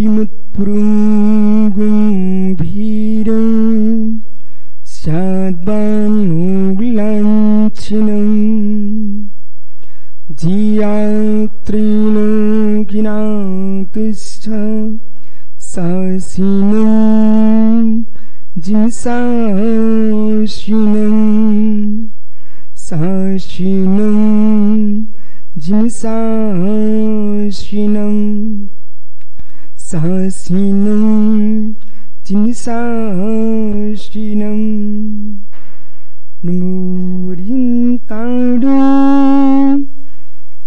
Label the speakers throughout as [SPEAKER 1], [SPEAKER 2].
[SPEAKER 1] श्रीमत्पुरुंगुं भीरं स्याद्वान्मूलाञ्छिनं जियात्रिलोकिनाथश्च सासिनं जिमसाशिनं साशिनं जिमसाशिनं सासिनं जिमसाशिनं नमोरिन्ताडु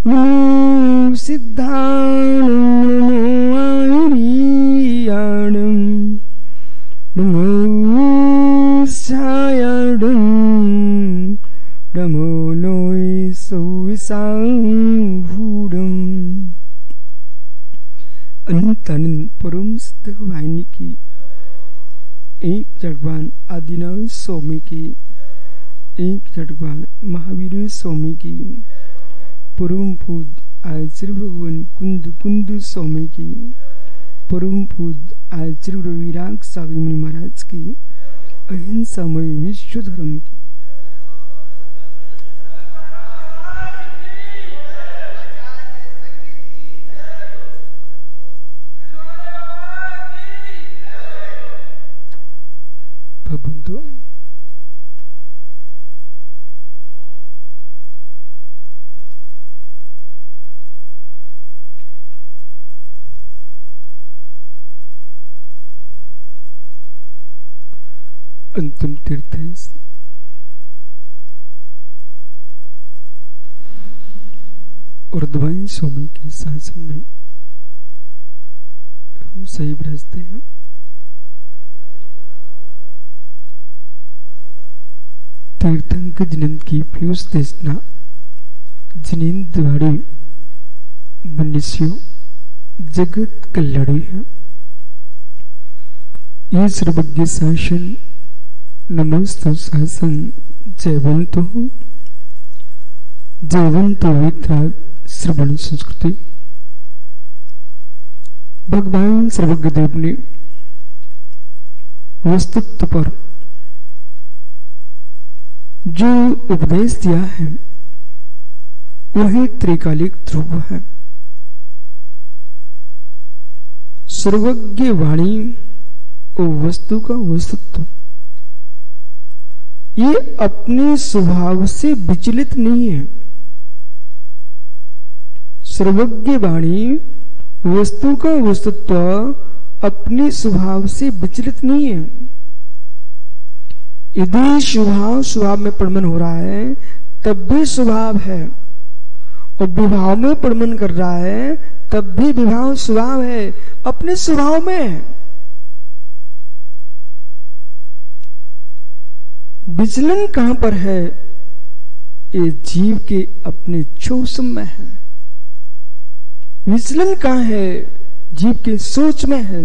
[SPEAKER 1] नमो सिद्धाणं नमो आर्याणं नमो सायाडं नमो लोय सौसाभूडं। अनंतानंद परम सिद्ध वाहिनी की एक जगवान आदिनाथ स्वामी की एक जगवान महावीर स्वामी की परम पूज आचार्य भगवान कुंद कुंद स्वामी की परम पूज आचार्य रविराग सागर मुनि महाराज की अहिंसामय विश्व धर्म की बंधु अंतिम तीर्थ है उर्दवाई स्वामी के शासन में हम सही बरसते हैं। तीर्थंक जिनंद की पीयूष देशना जिनेंद्र द्वारे मनुष्यों जगत कल्याणी है। ये सर्वज्ञ शासन नमस्तु शासन जयवंतो विद्राग श्रवण संस्कृति। भगवान सर्वज्ञ देव ने वस्तुत्व पर जो उपदेश दिया है वही त्रिकालिक ध्रुव है। सर्वज्ञ वाणी और वस्तु का वस्तुत्व ये अपने स्वभाव से विचलित नहीं है। सर्वज्ञ वाणी वस्तु का वस्तुत्व अपने स्वभाव से विचलित नहीं है। यदि स्वभाव में प्रमन हो रहा है तब भी स्वभाव है, और विभाव में प्रमन कर रहा है तब भी विभाव स्वभाव है, अपने स्वभाव में है। विचलन कहां पर है? ये जीव के अपने चौसम में है। विचलन कहां है? जीव के सोच में है।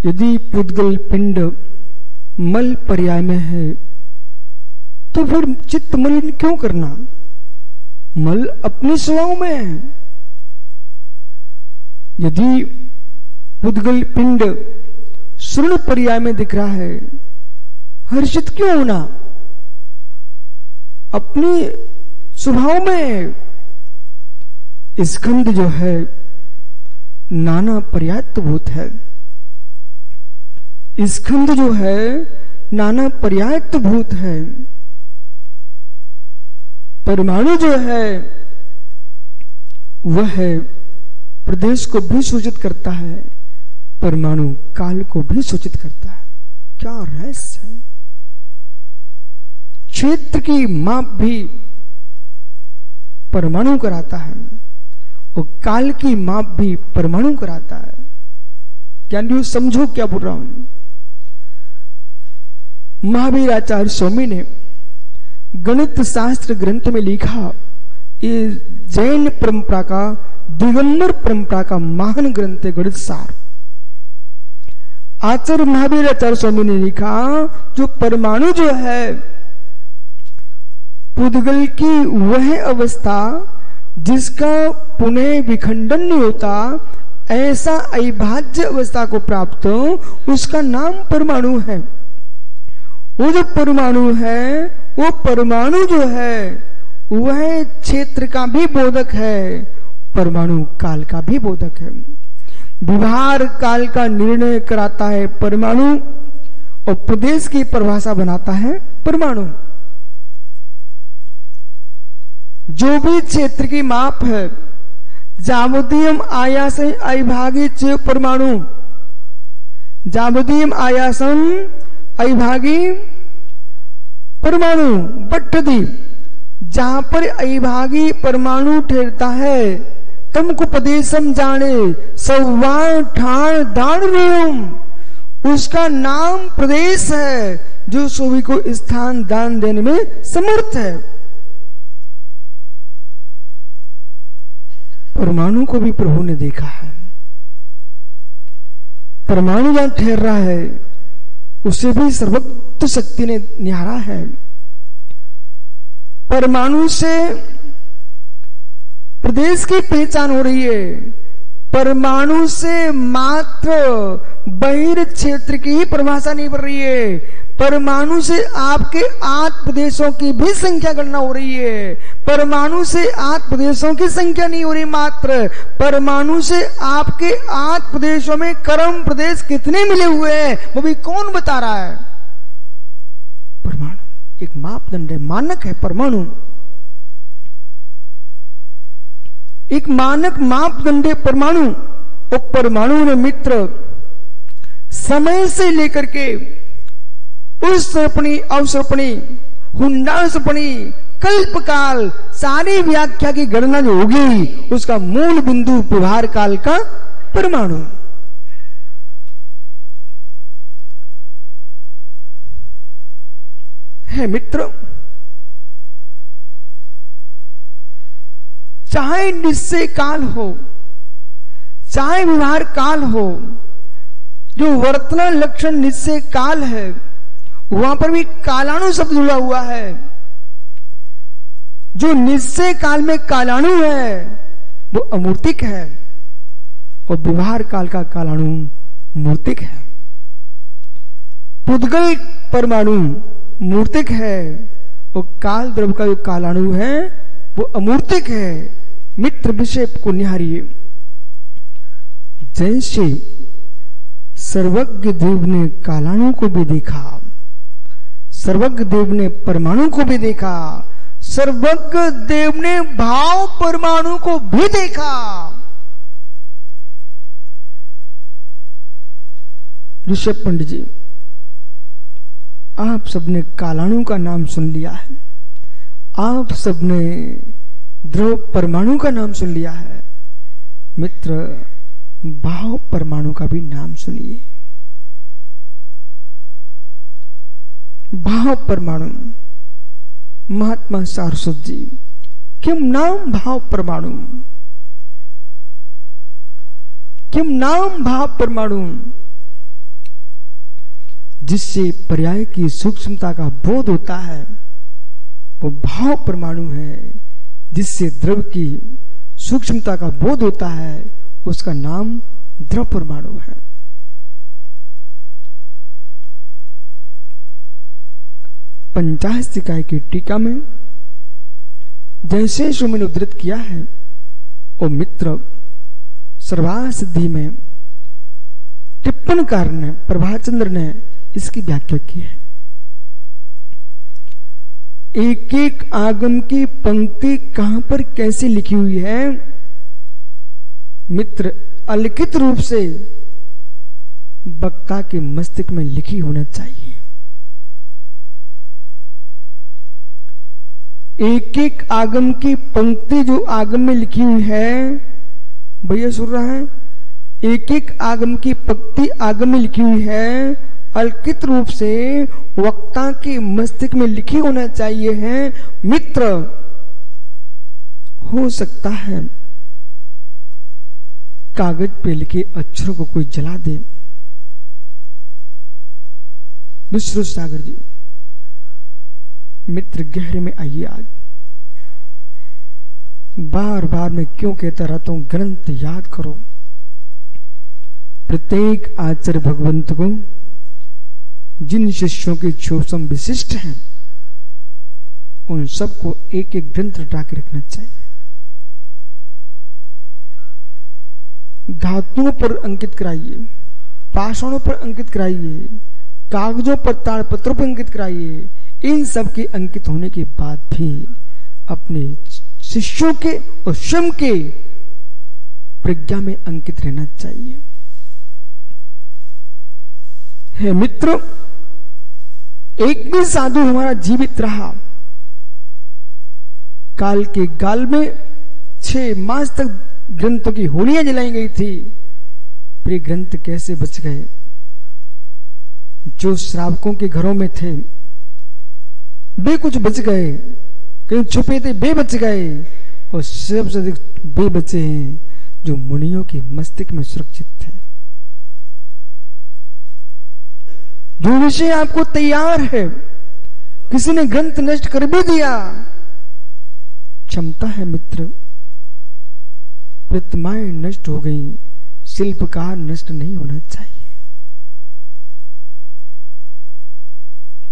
[SPEAKER 1] यदि पुद्गल पिंड मल पर्याय में है तो फिर चित्त मलिन क्यों करना? मल अपने स्वभाव में है। यदि पुद्गल पिंड स्वर्ण पर्याय में दिख रहा है, हर्षित क्यों होना? अपने स्वभाव में है। स्कंद जो है नाना पर्यायत्वभूत है। स्कंद जो है नाना पर्यायत्वभूत है। परमाणु जो है वह है प्रदेश को भी सूचित करता है, परमाणु काल को भी सूचित करता है। क्या रहस्य है? क्षेत्र की माप भी परमाणु कराता है और काल की माप भी परमाणु कराता है। क्या समझो क्या बोल रहा हूं? महावीर आचार्य स्वामी ने गणित शास्त्र ग्रंथ में लिखा, ये जैन परंपरा का, दिगंबर परंपरा का महान ग्रंथ है गणित सार। आचार्य महावीर आचार्य स्वामी ने लिखा, जो परमाणु जो है पुद्गल की वह अवस्था जिसका पुनः विखंडन नहीं होता, ऐसा अविभाज्य अवस्था को प्राप्त हो, उसका नाम परमाणु है। वो जो परमाणु है, वो परमाणु जो है वह क्षेत्र का भी बोधक है, परमाणु काल का भी बोधक है। व्यवहार काल का निर्णय कराता है परमाणु, और प्रदेश की परिभाषा बनाता है परमाणु। जो भी क्षेत्र की माप है, जावदीयम आयासम अविभागी च परमाणु, जावदीयम आयासम अविभागी परमाणु बट्टदी, जहां पर अविभागी परमाणु ठहरता है, तुमको प्रदेशम जाने सवान ठाण दान रेम, उसका नाम प्रदेश है, जो सभी को स्थान दान देने में समर्थ है। परमाणु को भी प्रभु ने देखा है। परमाणु जहां ठहर रहा है, उसे भी सर्वोक्त शक्ति ने निहारा है। परमाणु से प्रदेश की पहचान हो रही है, परमाणु से मात्र बहिर क्षेत्र की ही परिभाषा नहीं बढ़ रही है, परमाणु से आपके 8 प्रदेशों की भी संख्या गणना हो रही है। परमाणु से 8 प्रदेशों की संख्या नहीं हो रही, मात्र परमाणु से आपके 8 प्रदेशों में कर्म प्रदेश कितने मिले हुए हैं, वो भी कौन बता रहा है? परमाणु एक मापदंड है, मानक है परमाणु, एक मानक मापदंड है परमाणु। और परमाणु ने मित्र समय से लेकर के उस सर्पणी, अवसर्पणी, हुंडासर्पणी, कल्प काल, सारी व्याख्या की गणना जो होगी, उसका मूल बिंदु व्यवहार काल का परमाणु है मित्र। चाहे निश्चय काल हो, चाहे व्यवहार काल हो, जो वर्तमान लक्षण निश्चय काल है, वहां पर भी कालाणु शब्द जुड़ा हुआ है। जो निश्चय काल में कालाणु है वो अमूर्तिक है, और व्यवहार काल का कालाणु मूर्तिक है। पुद्गल परमाणु मूर्तिक है, और काल द्रव का जो कालाणु है वो अमूर्तिक है। मित्र विषय को निहारिए। जैसे सर्वज्ञ देव ने कालाणु को भी देखा, सर्वज्ञ देव ने परमाणु को भी देखा, सर्वज्ञ देव ने भाव परमाणु को भी देखा। ऋषभ पंडित जी, आप सबने कालाणु का नाम सुन लिया है, आप सबने ध्रुव परमाणु का नाम सुन लिया है। मित्र भाव परमाणु का भी नाम सुनिए। भाव परमाणु, महात्मा सारस्वत जी, किम नाम भाव परमाणु, किम नाम भाव परमाणु, जिससे पर्याय की सूक्ष्मता का बोध होता है वो भाव परमाणु है। जिससे द्रव की सूक्ष्मता का बोध होता है उसका नाम द्रव परमाणु है। पंचाशत इकाई की टीका में जैसे सो मैंने उद्धृत किया है, वो मित्र सर्वासिद्धि में टिप्पणकार ने, प्रभाचंद्र ने इसकी व्याख्या की है। एक एक आगम की पंक्ति कहां पर कैसे लिखी हुई है मित्र, अलिखित रूप से वक्ता के मस्तिष्क में लिखी होना चाहिए। एक एक आगम की पंक्ति जो आगम में लिखी हुई है, भैया सुन रहा है, एक एक आगम की पंक्ति आगम में लिखी हुई है, अलिखित रूप से वक्ता के मस्तिष्क में लिखी होना चाहिए है मित्र। हो सकता है कागज पे लिखे अक्षरों को कोई जला दे। विश्व सागर जी, मित्र गहरे में आइए। आज बार बार मैं क्यों कहता रहता हूं, ग्रंथ याद करो, प्रत्येक आचार्य भगवंत को जिन शिष्यों के छोसम विशिष्ट हैं उन सबको एक एक ग्रंथ रटा के रखना चाहिए। धातुओं पर अंकित कराइए, पाषाणों पर अंकित कराइए, कागजों पर ताड़पत्रों पर अंकित कराइए। इन सब के अंकित होने के बाद भी अपने शिष्यों के और स्वयं के प्रज्ञा में अंकित रहना चाहिए। हे मित्र, एक भी साधु हमारा जीवित रहा, काल के गाल में 6 मास तक ग्रंथों की होलियां जलाई गई थी, प्रिय ग्रंथ कैसे बच गए? जो श्रावकों के घरों में थे वे कुछ बच गए, कहीं छुपे थे वे बच गए, और सबसे अधिक वे बचे हैं जो मुनियों के मस्तिष्क में सुरक्षित थे। जो विषय आपको तैयार है, किसी ने ग्रंथ नष्ट कर भी दिया, क्षमता है मित्र, प्रतिमाएं नष्ट हो गई, शिल्पकार नष्ट नहीं होना चाहिए।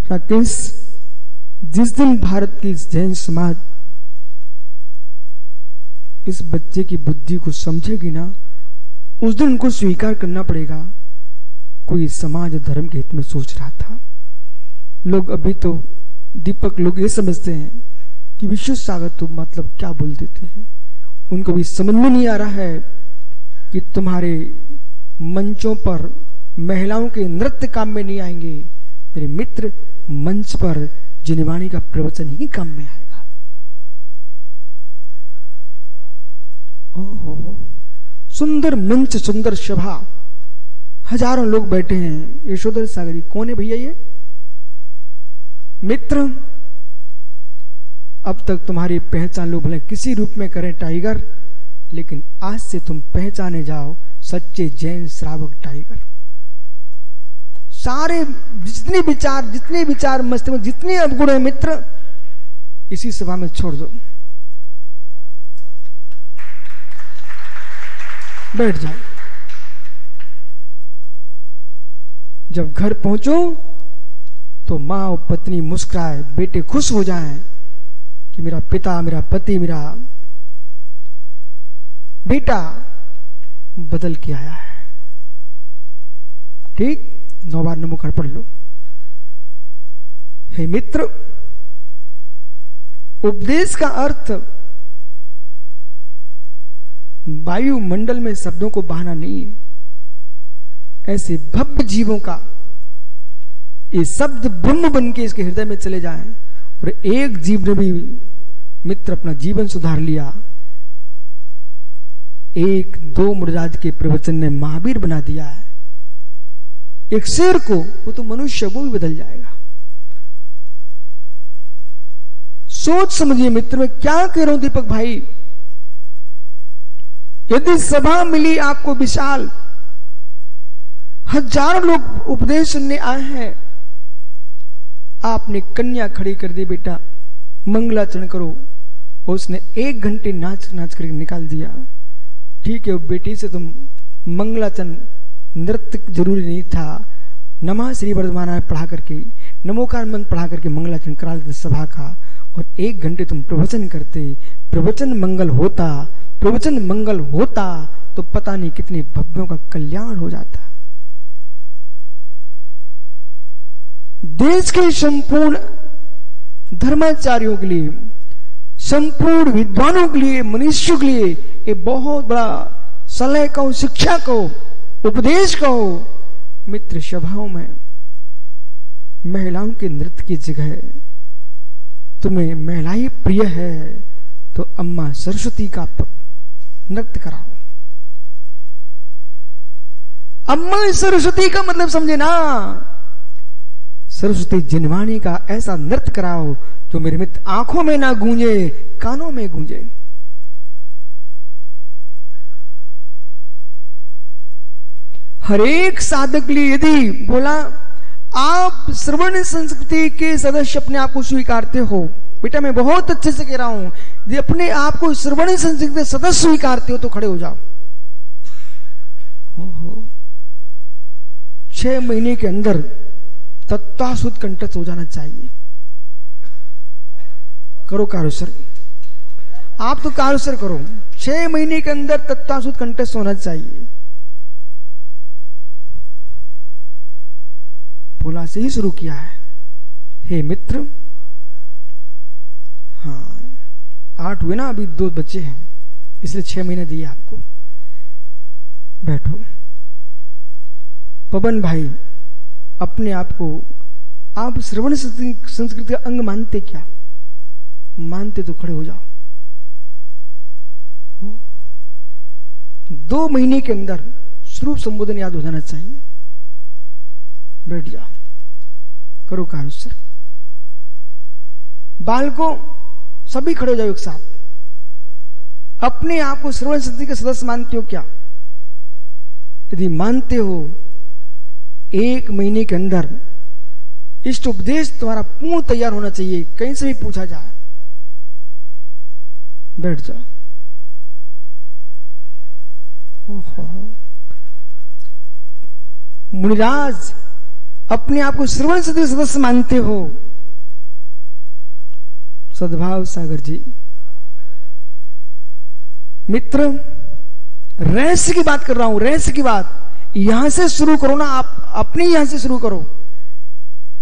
[SPEAKER 1] राकेश, जिस दिन भारत की जैन समाज इस बच्चे की बुद्धि को समझेगी ना, उस दिन उनको स्वीकार करना पड़ेगा कोई समाज धर्म के हित में सोच रहा था। लोग अभी तो दीपक लोग ये समझते हैं कि विश्व सागर तो मतलब क्या बोल देते हैं, उनको भी समझ में नहीं आ रहा है कि तुम्हारे मंचों पर महिलाओं के नृत्य काम में नहीं आएंगे। मेरे मित्र, मंच पर जिनवाणी का प्रवचन ही काम में आएगा। ओहो, सुंदर मंच, सुंदर सभा, हजारों लोग बैठे हैं। यशोधर सागर जी कौन है भैया ये? मित्र, अब तक तुम्हारी पहचान लोग भले किसी रूप में करें टाइगर, लेकिन आज से तुम पहचाने जाओ सच्चे जैन श्रावक टाइगर। सारे जितने विचार मस्त में जितने अवगुण है मित्र, इसी सभा में छोड़ दो, बैठ जाओ। जब घर पहुंचो तो मां और पत्नी मुस्कुराए, बेटे खुश हो जाएं कि मेरा पिता, मेरा पति, मेरा बेटा बदल के आया है। ठीक, 9 बार नमो कर पढ़ लो। हे मित्र, उपदेश का अर्थ वायुमंडल में शब्दों को बहाना नहीं है। ऐसे भव्य जीवों का ये शब्द ब्रह्म बन के इसके हृदय में चले जाएं, और एक जीव ने भी मित्र अपना जीवन सुधार लिया। 1-2 मुरजाज के प्रवचन ने महावीर बना दिया है। एक शेर को, वो तो मनुष्य, वो भी बदल जाएगा। सोच समझिए मित्र, मैं क्या कह रहा हूं दीपक भाई। यदि सभा मिली आपको विशाल, हजारों लोग उपदेश सुनने आए हैं, आपने कन्या खड़ी कर दी, बेटा मंगलाचरण करो, और उसने 1 घंटे नाच करके निकाल दिया। ठीक है, बेटी से तुम मंगलाचरण, नृत्य जरूरी नहीं था, नमः श्री वर्धमाना पढ़ा करके, नमोकार मंत्र पढ़ा करके मंगलाचरण करा लेते सभा का, और 1 घंटे तुम प्रवचन करते। प्रवचन मंगल होता तो पता नहीं कितने भव्यों का कल्याण हो जाता। देश के संपूर्ण धर्माचार्यों के लिए, संपूर्ण विद्वानों के लिए, मनुष्यों के लिए ये बहुत बड़ा सलाह कहो, शिक्षा कहो, उपदेश कहो। मित्र, सभाओं में महिलाओं के नृत्य की जगह तुम्हें महिलाएं प्रिय है तो अम्मा सरस्वती का नृत्य कराओ। अम्मा सरस्वती का मतलब समझे ना, सरस्वती जिनवाणी का ऐसा नृत्य कराओ जो मेरे मित्र आंखों में ना गूंजे, कानों में गूंजे। हर एक साधक के लिए यदि बोला आप श्रवण संस्कृति के सदस्य अपने आप को स्वीकारते हो, बेटा मैं बहुत अच्छे से कह रहा हूं, यदि अपने आप को श्रवण संस्कृति के सदस्य स्वीकारते हो तो खड़े हो जाओ। 6 महीने के अंदर तत्वासुत कंठस्थ हो जाना चाहिए। करो कारुसर, आप तो कारुसर करो। 6 महीने के अंदर तत्वासुत कंठस्थ होना चाहिए। भोला से ही शुरू किया है। हे मित्र, हाँ 8 हुए ना, अभी 2 बच्चे हैं, इसलिए 6 महीने दिए आपको। बैठो। पवन भाई, अपने आप को आप श्रवण संस्कृति का अंग मानते क्या? मानते तो खड़े हो जाओ। 2 महीने के अंदर स्वरूप संबोधन याद हो जाना चाहिए। बैठ जाओ, करो कारुसर। बालकों सभी खड़े हो जाओ एक साथ। अपने आप को श्रवण समिति के सदस्य मानते हो क्या? यदि मानते हो, 1 महीने के अंदर इष्ट उपदेश तुम्हारा पूर्ण तैयार होना चाहिए, कहीं से भी पूछा जाए। बैठ जाओ। मुनिराज, अपने आप को श्रवण समिति सदस्य मानते हो? सद्भाव सागर जी। मित्र, रहस्य की बात कर रहा हूं, रहस्य की बात। यहां से शुरू करो ना, आप अपने यहां से शुरू करो।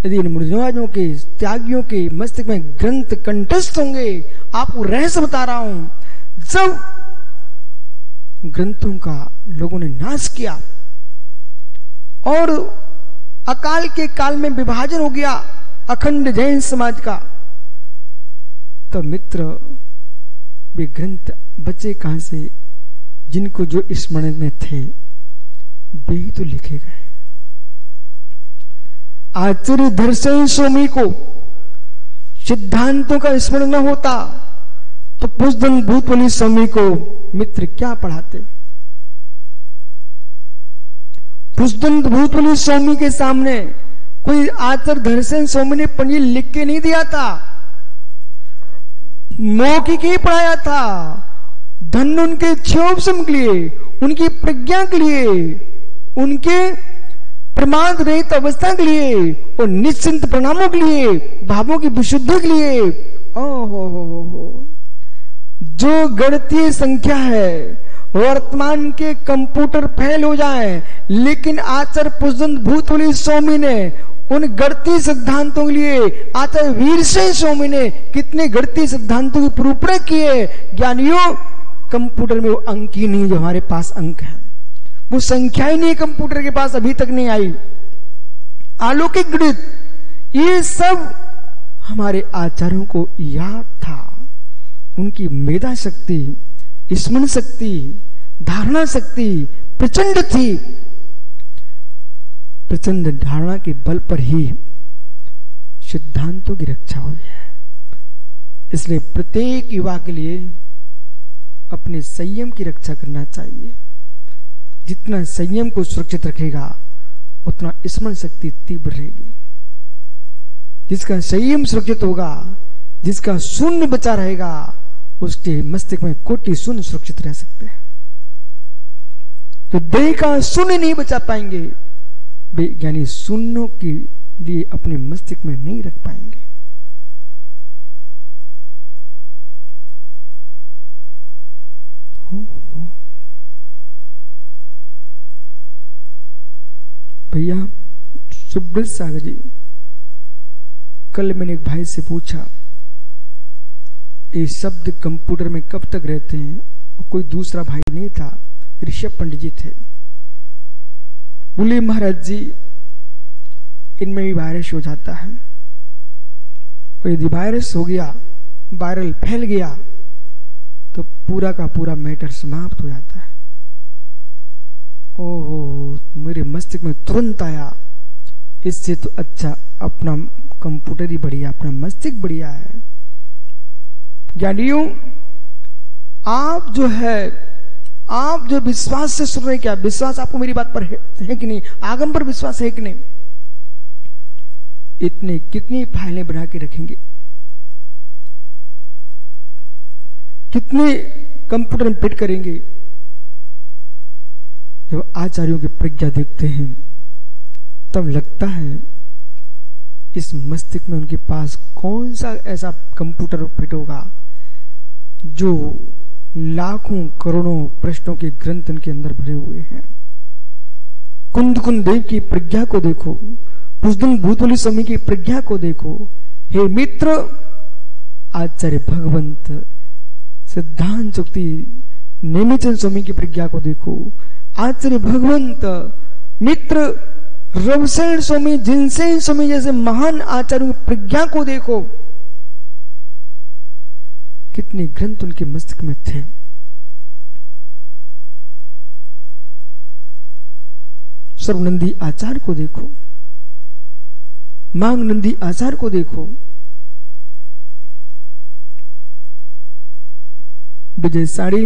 [SPEAKER 1] यदि इन मुनिराजों के, त्यागियों के मस्तिष्क में ग्रंथ कंठस्थ होंगे, आपको रहस्य बता रहा हूं। जब ग्रंथों का लोगों ने नाश किया और अकाल के काल में विभाजन हो गया अखंड जैन समाज का, तो मित्र वे ग्रंथ बचे कहां से? जिनको जो स्मरण में थे वे ही तो लिखे गए। आचार्य धर्षण स्वामी को सिद्धांतों का स्मरण न होता तो पुष्पदंत भूतवली स्वामी को मित्र क्या पढ़ाते? पुष्पदंत भूतवली स्वामी के सामने कोई आचार्य धर्षण स्वामी ने पंडित लिख के नहीं दिया था, मौखिक ही पढ़ाया था। धन उनके क्षोभसम के लिए, उनकी प्रज्ञा के लिए, उनके प्रमाद रहित अवस्था के लिए और निश्चिंत परिणामों के लिए, भावों की विशुद्धि के लिए। ओहो, जो गणितीय संख्या है, वर्तमान के कंप्यूटर फेल हो जाए, लेकिन आचार्य पुष्पदंत भूतवली स्वामी ने उन गणितीय सिद्धांतों के लिए, आचार्य वीरसेन स्वामी ने कितने गणितीय सिद्धांतों की प्रूफ किए। ज्ञानियों, कंप्यूटर में वो अंक ही नहीं जो हमारे पास अंक है, वो संख्या ही नहीं कंप्यूटर के पास अभी तक नहीं आई। अलौकिक गणित, ये सब हमारे आचार्यों को याद था। उनकी मेधा शक्ति, स्मरण शक्ति, धारणा शक्ति प्रचंड थी। प्रचंड धारणा के बल पर ही सिद्धांतों की रक्षा हुई है। इसलिए प्रत्येक युवा के लिए अपने संयम की रक्षा करना चाहिए। जितना संयम को सुरक्षित रखेगा उतना स्मरण शक्ति तीव्र रहेगी। जिसका संयम सुरक्षित होगा, जिसका शून्य बचा रहेगा, उसके मस्तिष्क में कोटि शून्य सुरक्षित रह सकते हैं। तो देह का शून्य नहीं बचा पाएंगे, वे यानी शून्यों के लिए अपने मस्तिष्क में नहीं रख पाएंगे। भैया सुब्रत सागर जी, कल मैंने एक भाई से पूछा ये शब्द कंप्यूटर में कब तक रहते हैं? कोई दूसरा भाई नहीं था, ऋषभ पंडित जी थे। बोले महाराज जी, इनमें भी वायरस हो जाता है, और यदि वायरस हो गया, वायरल फैल गया, तो पूरा का पूरा मैटर समाप्त हो जाता है। ओहो, मेरे मस्तिष्क में तुरंत आया, इससे तो अच्छा अपना कंप्यूटर ही बढ़िया, अपना मस्तिष्क बढ़िया है। ज्ञानियों, आप जो विश्वास से सुन रहे, क्या विश्वास आपको मेरी बात पर है कि नहीं? आगम पर विश्वास है कि नहीं? इतने कितनी फाइलें बना के रखेंगे, कितने कंप्यूटर में फिट करेंगे? जब आचार्यों की प्रज्ञा देखते हैं, तब लगता है इस मस्तिष्क में उनके पास कौन सा ऐसा कंप्यूटर फिट होगा जो लाखों करोड़ों प्रश्नों के ग्रंथ इनके अंदर भरे हुए हैं। कुंद देव की प्रज्ञा को देखो, पुष्दुन भूतवली स्वामी की प्रज्ञा को देखो। हे मित्र, आचार्य भगवंत सिद्धांत शक्ति नेमिचंद स्वामी की प्रज्ञा को देखो। आचार्य भगवंत मित्र रवसेन स्वामी, जिनसेन स्वामी जैसे महान आचार्यों की प्रज्ञा को देखो। कितने ग्रंथ उनके मस्तिष्क में थे। सर्वनंदी आचार्य को देखो, मांग नंदी आचार्य को देखो, विजय साड़ी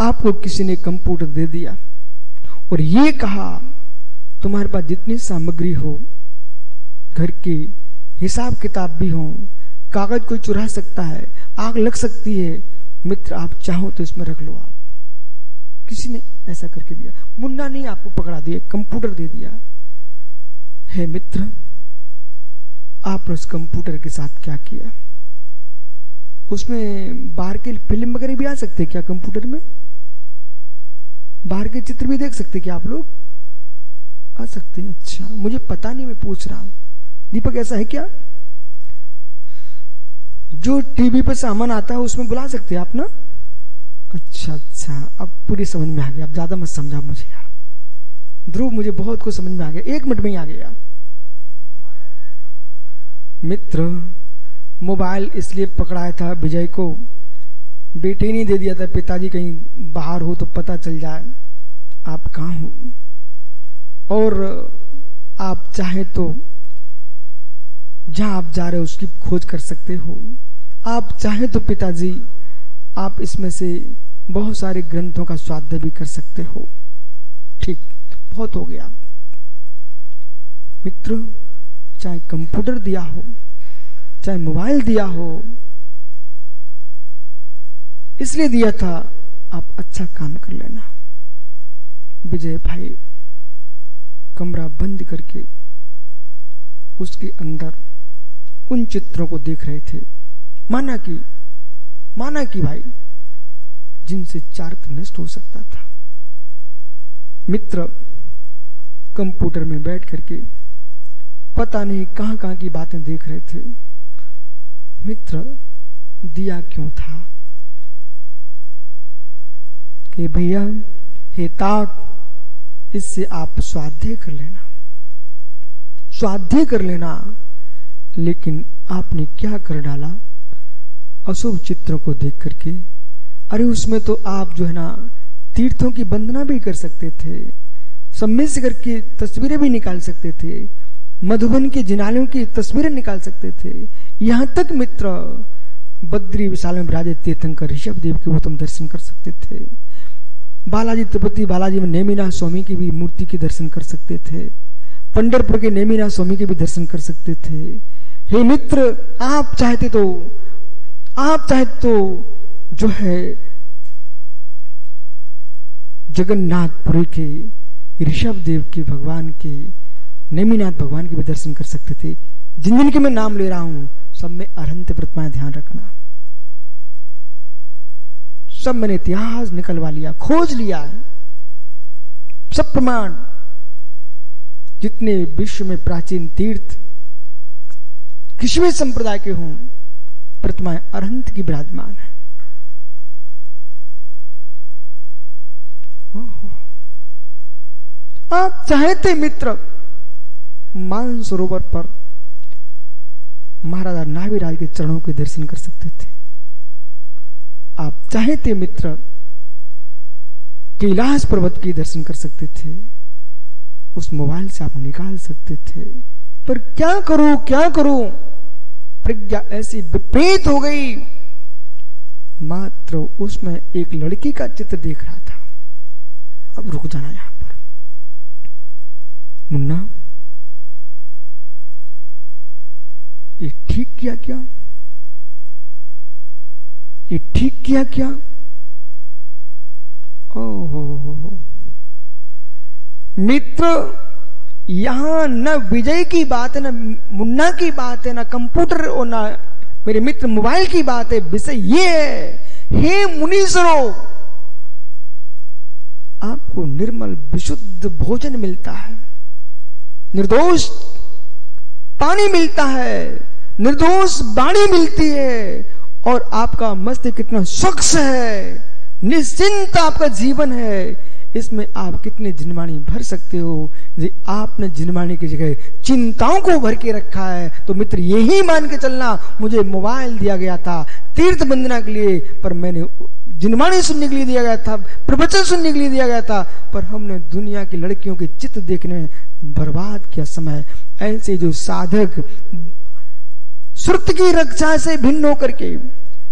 [SPEAKER 1] आपको किसी ने कंप्यूटर दे दिया और ये कहा तुम्हारे पास जितनी सामग्री हो, घर की हिसाब किताब भी हो, कागज कोई चुरा सकता है, आग लग सकती है, मित्र आप चाहो तो इसमें रख लो। आप किसी ने ऐसा करके दिया, मुन्ना नहीं आपको पकड़ा दिया, कंप्यूटर दे दिया। हे मित्र, आपने उस कंप्यूटर के साथ क्या किया? उसमें बाहर के फिल्म वगैरह भी आ सकते क्या? कंप्यूटर में बाहर के चित्र भी देख सकते क्या आप लोग? आ सकते हैं। अच्छा, मुझे पता नहीं, मैं पूछ रहा हूं। दीपक ऐसा है क्या? जो टीवी पर सामान आता है उसमें बुला सकते हैं आप ना? अच्छा, अब पूरी समझ में आ गया। अब ज्यादा मत समझा मुझे यार। ध्रुव, मुझे बहुत कुछ समझ में आ गया, 1 मिनट में ही आ गया। मित्र, मोबाइल इसलिए पकड़ाया था विजय को, बेटे नहीं दे दिया था, पिताजी कहीं बाहर हो तो पता चल जाए आप कहां हो, और आप चाहे तो जहां आप जा रहे हो उसकी खोज कर सकते हो। आप चाहे तो पिताजी आप इसमें से बहुत सारे ग्रंथों का स्वाध्याय भी कर सकते हो। ठीक, बहुत हो गया। मित्र, चाहे कंप्यूटर दिया हो, चाहे मोबाइल दिया हो, इसलिए दिया था आप अच्छा काम कर लेना। विजय भाई कमरा बंद करके उसके अंदर उन चित्रों को देख रहे थे, माना कि भाई जिनसे चारित्र नष्ट हो सकता था। मित्र कंप्यूटर में बैठ करके पता नहीं कहां कहां की बातें देख रहे थे। मित्र दिया क्यों था कि भैया हे तात, इससे आप स्वाध्याय कर लेना। लेकिन आपने क्या कर डाला? अशुभ चित्रों को देख करके, अरे उसमें तो आप जो है ना तीर्थों की वंदना भी कर सकते थे, सम्मिश्र करके तस्वीरें भी निकाल सकते थे, मधुबन के जिनालयों की तस्वीरें निकाल सकते थे। यहां तक मित्र बद्री विशाल में विराजे तीर्थंकर ऋषभ देव के वो तुम दर्शन कर सकते थे। बालाजी तिरुपति बालाजी में नेमिनाथ स्वामी की भी मूर्ति के दर्शन कर सकते थे। पंढरपुर के नेमिनाथ स्वामी के भी दर्शन कर सकते थे। हे मित्र, आप चाहते तो जो है जगन्नाथपुरी के ऋषभ देव के भगवान के नेमिनाथ भगवान के भी दर्शन कर सकते थे। जिन जिन के मैं नाम ले रहा हूं सब में अरहंत प्रतिमाएं, ध्यान रखना। सब मैंने इतिहास निकलवा लिया, खोज लिया है, सब प्रमाण। जितने विश्व में प्राचीन तीर्थ किसी भी संप्रदाय के हों, प्रतिमाएं अरहंत की विराजमान है। आप चाहते मित्र मानसरोवर पर महाराजा नाभिराज के चरणों के दर्शन कर सकते थे। आप चाहते मित्र कैलाश पर्वत के दर्शन कर सकते थे। उस मोबाइल से आप निकाल सकते थे, पर क्या करूं? प्रज्ञा ऐसी विपरीत हो गई। मात्र उसमें एक लड़की का चित्र देख रहा था। अब रुक जाना यहां पर। मुन्ना, ये ठीक किया क्या? ओहो मित्र, यहां न विजय की बात है, न मुन्ना की बात है, न कंप्यूटर और न मेरे मित्र मोबाइल की बात है। विषय ये है, हे मुनीश्वरों, आपको निर्मल विशुद्ध भोजन मिलता है, निर्दोष पानी मिलता है, निर्दोष वाणी मिलती है, और आपका मस्तिष्क कितना स्वच्छ है, निश्चिंत आपका जीवन है। इसमें आप कितने जिनवाणी भर सकते हो। आपने जिनवाणी की जगह चिंताओं को भर के रखा है। तो मित्र यही मान के चलना, मुझे मोबाइल दिया गया था तीर्थ वंदना के लिए, पर मैंने जिनवाणी सुनने के लिए दिया गया था, प्रवचन सुनने के लिए दिया गया था, पर हमने दुनिया की लड़कियों के चित्र देखने बर्बाद किया समय। ऐसे जो साधक श्रुति की रक्षा से भिन्न होकर के,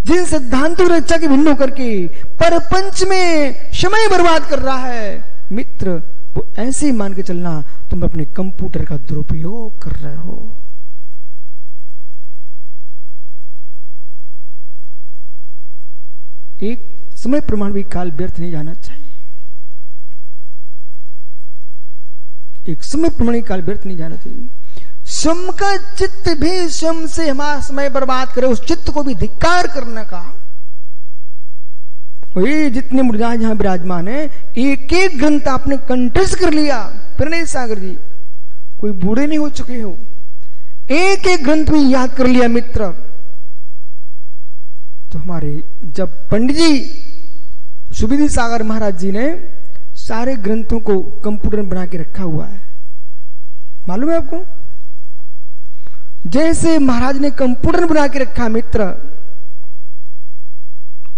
[SPEAKER 1] जिन सिद्धांतों की रक्षा के भिन्न होकर के परपंच में समय बर्बाद कर रहा है, मित्र वो ऐसे ही मान के चलना, तुम अपने कंप्यूटर का दुरुपयोग कर रहे हो। एक समय प्रमाण भी काल व्यर्थ नहीं जाना चाहिए। एक समय प्रमाण काल व्यर्थ नहीं जाना चाहिए। स्वयं का चित्त भी स्वयं से हमारा समय बर्बाद करे, उस चित्त को भी धिक्कार करने का। ये जितने मुर्जाज यहां विराजमान है, एक एक ग्रंथ आपने कंठस्थ कर लिया। प्रणय सागर जी, कोई बूढ़े नहीं हो चुके हो, एक एक ग्रंथ भी याद कर लिया मित्र। तो हमारे जब पंडित जी सुविधि सागर महाराज जी ने सारे ग्रंथों को कंप्यूटर बना के रखा हुआ है, मालूम है आपको? जैसे महाराज ने कंप्यूटर बना के रखा मित्र,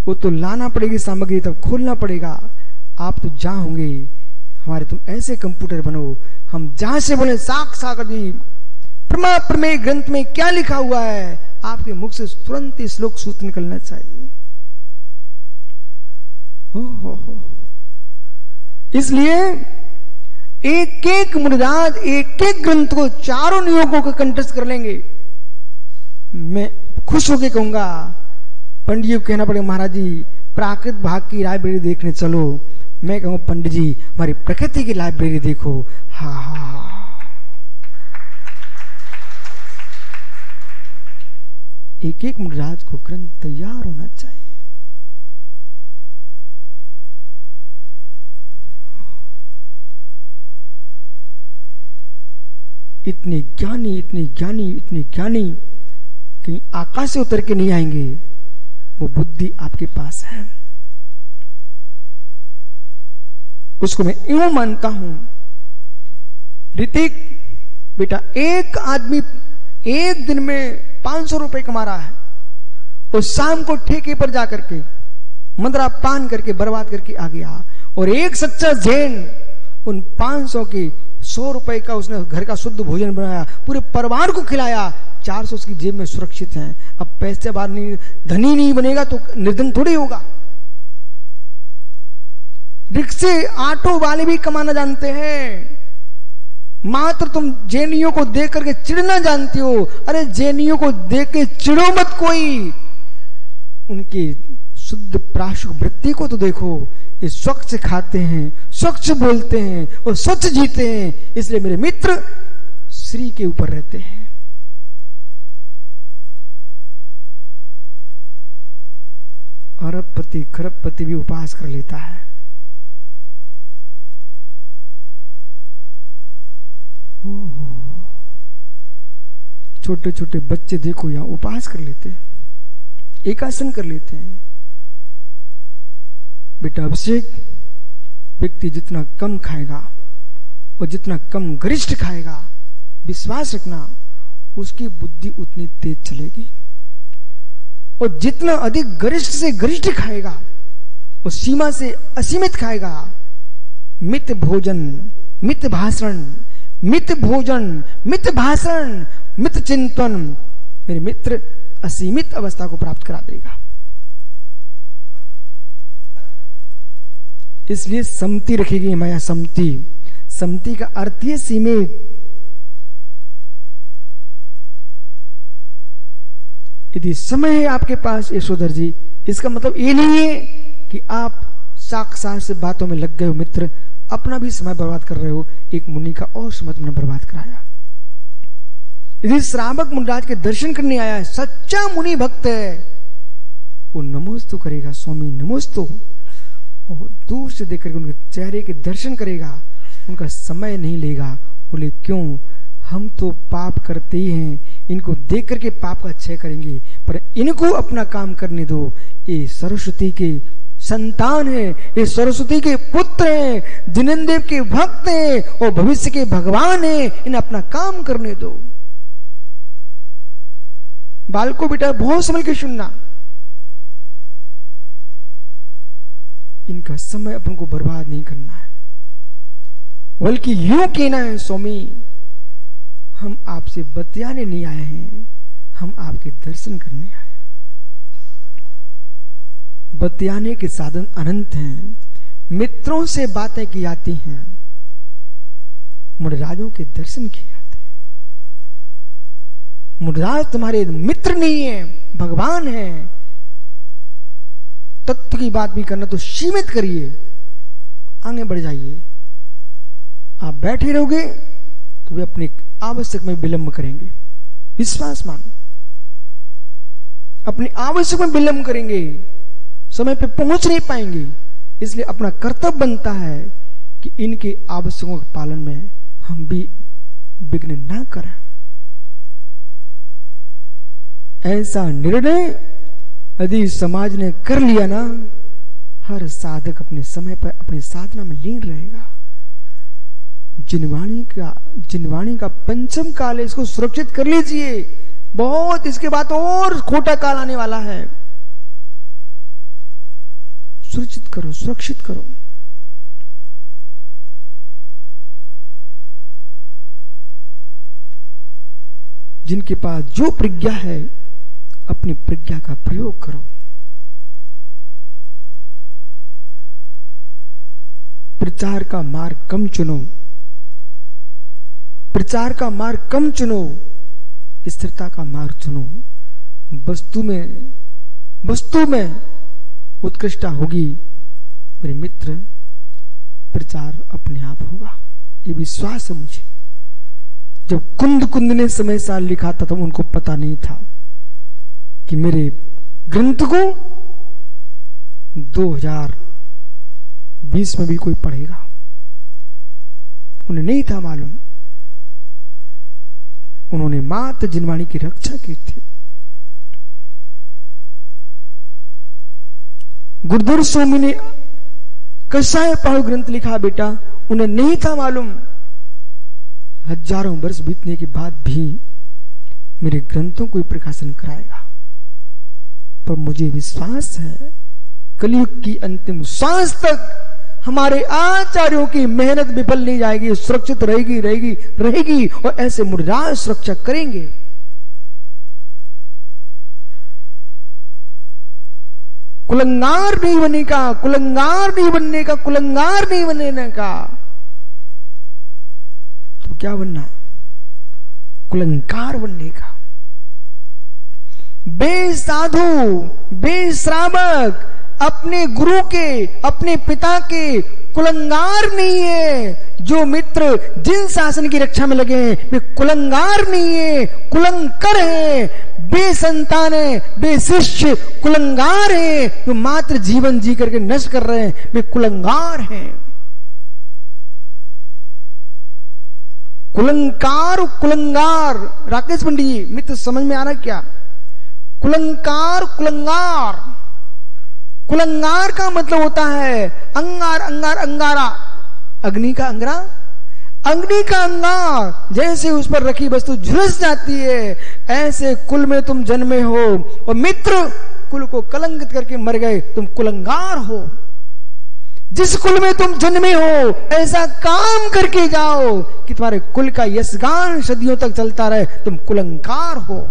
[SPEAKER 1] वो तो लाना पड़ेगी सामग्री, तब खोलना पड़ेगा। आप तो जहां होंगे हमारे, तुम ऐसे कंप्यूटर बनो, हम जहां से बोले साख सागर जी प्रमा प्रमेय ग्रंथ में क्या लिखा हुआ है, आपके मुख से तुरंत ही श्लोक सूत्र निकलना चाहिए। हो। इसलिए एक एक मुनिराज एक एक ग्रंथ को चारों नियोगों को कंठस्थ कर लेंगे। मैं खुश होकर कहूंगा, पंडित जी को कहना पड़ेगा महाराज जी प्राकृत भाग की लाइब्रेरी देखने चलो। मैं कहूंगा पंडित जी हमारी प्रकृति की लाइब्रेरी देखो। हा। एक एक मुनिराज को ग्रंथ तैयार होना चाहिए। इतने ज्ञानी इतने ज्ञानी इतने ज्ञानी कहीं आकाश से उतर के नहीं आएंगे, वो बुद्धि आपके पास है। उसको मैं यूं मानता हूं, ऋतिक बेटा, एक आदमी एक दिन में 500 रुपए कमा रहा है, और शाम को ठेके पर जाकर के मदरा पान करके बर्बाद करके आ गया, और एक सच्चा जैन उन 500 की 100 रुपए का उसने घर का शुद्ध भोजन बनाया, पूरे परिवार को खिलाया, 400 उसकी जेब में सुरक्षित हैं। अब पैसे बार नहीं, धनी नहीं बनेगा तो निर्धन थोड़ी होगा। रिक्शे ऑटो वाले भी कमाना जानते हैं, मात्र तुम जैनियों को देख करके चिढ़ना जानती हो। अरे जैनियों को देख के चिढ़ो मत कोई, उनकी शुद्ध प्राशुक वृत्ति को तो देखो। ये स्वच्छ खाते हैं, स्वच्छ बोलते हैं और स्वच्छ जीते हैं, इसलिए मेरे मित्र श्री के ऊपर रहते हैं। अरबपति खरबपति भी उपवास कर लेता है। छोटे छोटे बच्चे देखो यहां उपवास कर लेते हैं, एकासन कर लेते हैं। बेटा अभिषेक, व्यक्ति जितना कम खाएगा और जितना कम गरिष्ठ खाएगा, विश्वास रखना उसकी बुद्धि उतनी तेज चलेगी। और जितना अधिक गरिष्ठ से गरिष्ठ खाएगा और सीमा से असीमित खाएगा, मित भोजन मित भाषण, मित भोजन मित भाषण मित चिंतन, मेरे मित्र असीमित अवस्था को प्राप्त करा देगा। इसलिए समति रखेगी माया। समति, समति का अर्थ है सीमित। यदि समय है आपके पास यशोधर जी, इसका मतलब ये नहीं है कि आप साक्षात से बातों में लग गए हो मित्र। अपना भी समय बर्बाद कर रहे हो, एक मुनि का और समय तुमने बर्बाद कराया। यदि श्रावक मुनिराज के दर्शन करने आया है, सच्चा मुनि भक्त है, वो नमोस्तु करेगा, स्वामी नमोस्तु, और दूर से देख करके उनके चेहरे के दर्शन करेगा, उनका समय नहीं लेगा। बोले क्यों, हम तो पाप करते ही हैं, इनको देख करके पाप का क्षय करेंगे, पर इनको अपना काम करने दो। ये सरस्वती के संतान है, ये सरस्वती के पुत्र हैं, जिनेन्द्र देव के भक्त हैं और भविष्य के भगवान हैं, इन्हें अपना काम करने दो। बालको बेटा बहुत संभल के सुनना, इनका समय अपन को बर्बाद नहीं करना है, बल्कि यूं कहना है, स्वामी हम आपसे बतियाने नहीं आए हैं, हम आपके दर्शन करने आए। बतियाने के साधन अनंत हैं, मित्रों से बातें की जाती हैं, मुनिराजों के दर्शन किए जाते हैं। मुनिराज तुम्हारे मित्र नहीं है, भगवान है। तत्व की बात भी करना तो सीमित करिए, आगे बढ़ जाइए। आप बैठे रहोगे तो वे अपनी आवश्यक में विलंब करेंगे, विश्वास मानो, अपनी आवश्यक में विलंब करेंगे, समय पे पहुंच नहीं पाएंगे। इसलिए अपना कर्तव्य बनता है कि इनके आवश्यकों के पालन में हम भी विघ्न ना करें। ऐसा निर्णय यदि समाज ने कर लिया ना, हर साधक अपने समय पर अपनी साधना में लीन रहेगा। जिनवाणी का पंचम काल है, इसको सुरक्षित कर लीजिए, बहुत इसके बाद और खोटा काल आने वाला है। सुरक्षित करो, सुरक्षित करो। जिनके पास जो प्रज्ञा है, अपनी प्रज्ञा का प्रयोग करो। प्रचार का मार्ग कम चुनो, प्रचार का मार्ग कम चुनो, स्थिरता का मार्ग चुनो। वस्तु में उत्कृष्टता होगी मेरे मित्र, प्रचार अपने आप होगा, ये विश्वास है मुझे। जब कुंद ने समय साल लिखा था तो उनको पता नहीं था कि मेरे ग्रंथ को 2020 में भी कोई पढ़ेगा, उन्हें नहीं था मालूम। उन्होंने मात्र जिनवाणी की रक्षा की थी। गुरुधर स्वामी ने कसाय पाहु ग्रंथ लिखा बेटा, उन्हें नहीं था मालूम। हजारों वर्ष बीतने के बाद भी मेरे ग्रंथों को प्रकाशन कराएगा, पर मुझे विश्वास है कलयुग की अंतिम सांस तक हमारे आचार्यों की मेहनत विफल नहीं जाएगी, सुरक्षित रहेगी रहेगी रहेगी, और ऐसे मुनिराज सुरक्षा करेंगे। कुलंगार नहीं बनने का, कुलंगार नहीं बनने का, कुलंगार नहीं बनने का। तो क्या बनना? कुलंकार बनने का। बेसाधु, बेश्रावक, अपने गुरु के, अपने पिता के कुलंगार नहीं है। जो मित्र जिन शासन की रक्षा में लगे हैं वे कुलंगार नहीं है, कुलंकर है। बेसंतान है, बेशिष्य कुलंगार है। जो मात्र जीवन जी करके नष्ट कर रहे हैं वे कुलंगार हैं। कुलंकार, कुलंगार, राकेश पंडित जी मित्र समझ में आ रहा क्या? कुलंकार, कुलंगार। कुलंगार का मतलब होता है अंगार, अंगार, अंगारा, अग्नि का अंगारा, अग्नि का अंगार। जैसे उस पर रखी वस्तु झुलस जाती है, ऐसे कुल में तुम जन्मे हो और मित्र कुल को कलंकित करके मर गए, तुम कुलंगार हो। जिस कुल में तुम जन्मे हो ऐसा काम करके जाओ कि तुम्हारे कुल का यशगान सदियों तक चलता रहे, तुम कुलंकार हो।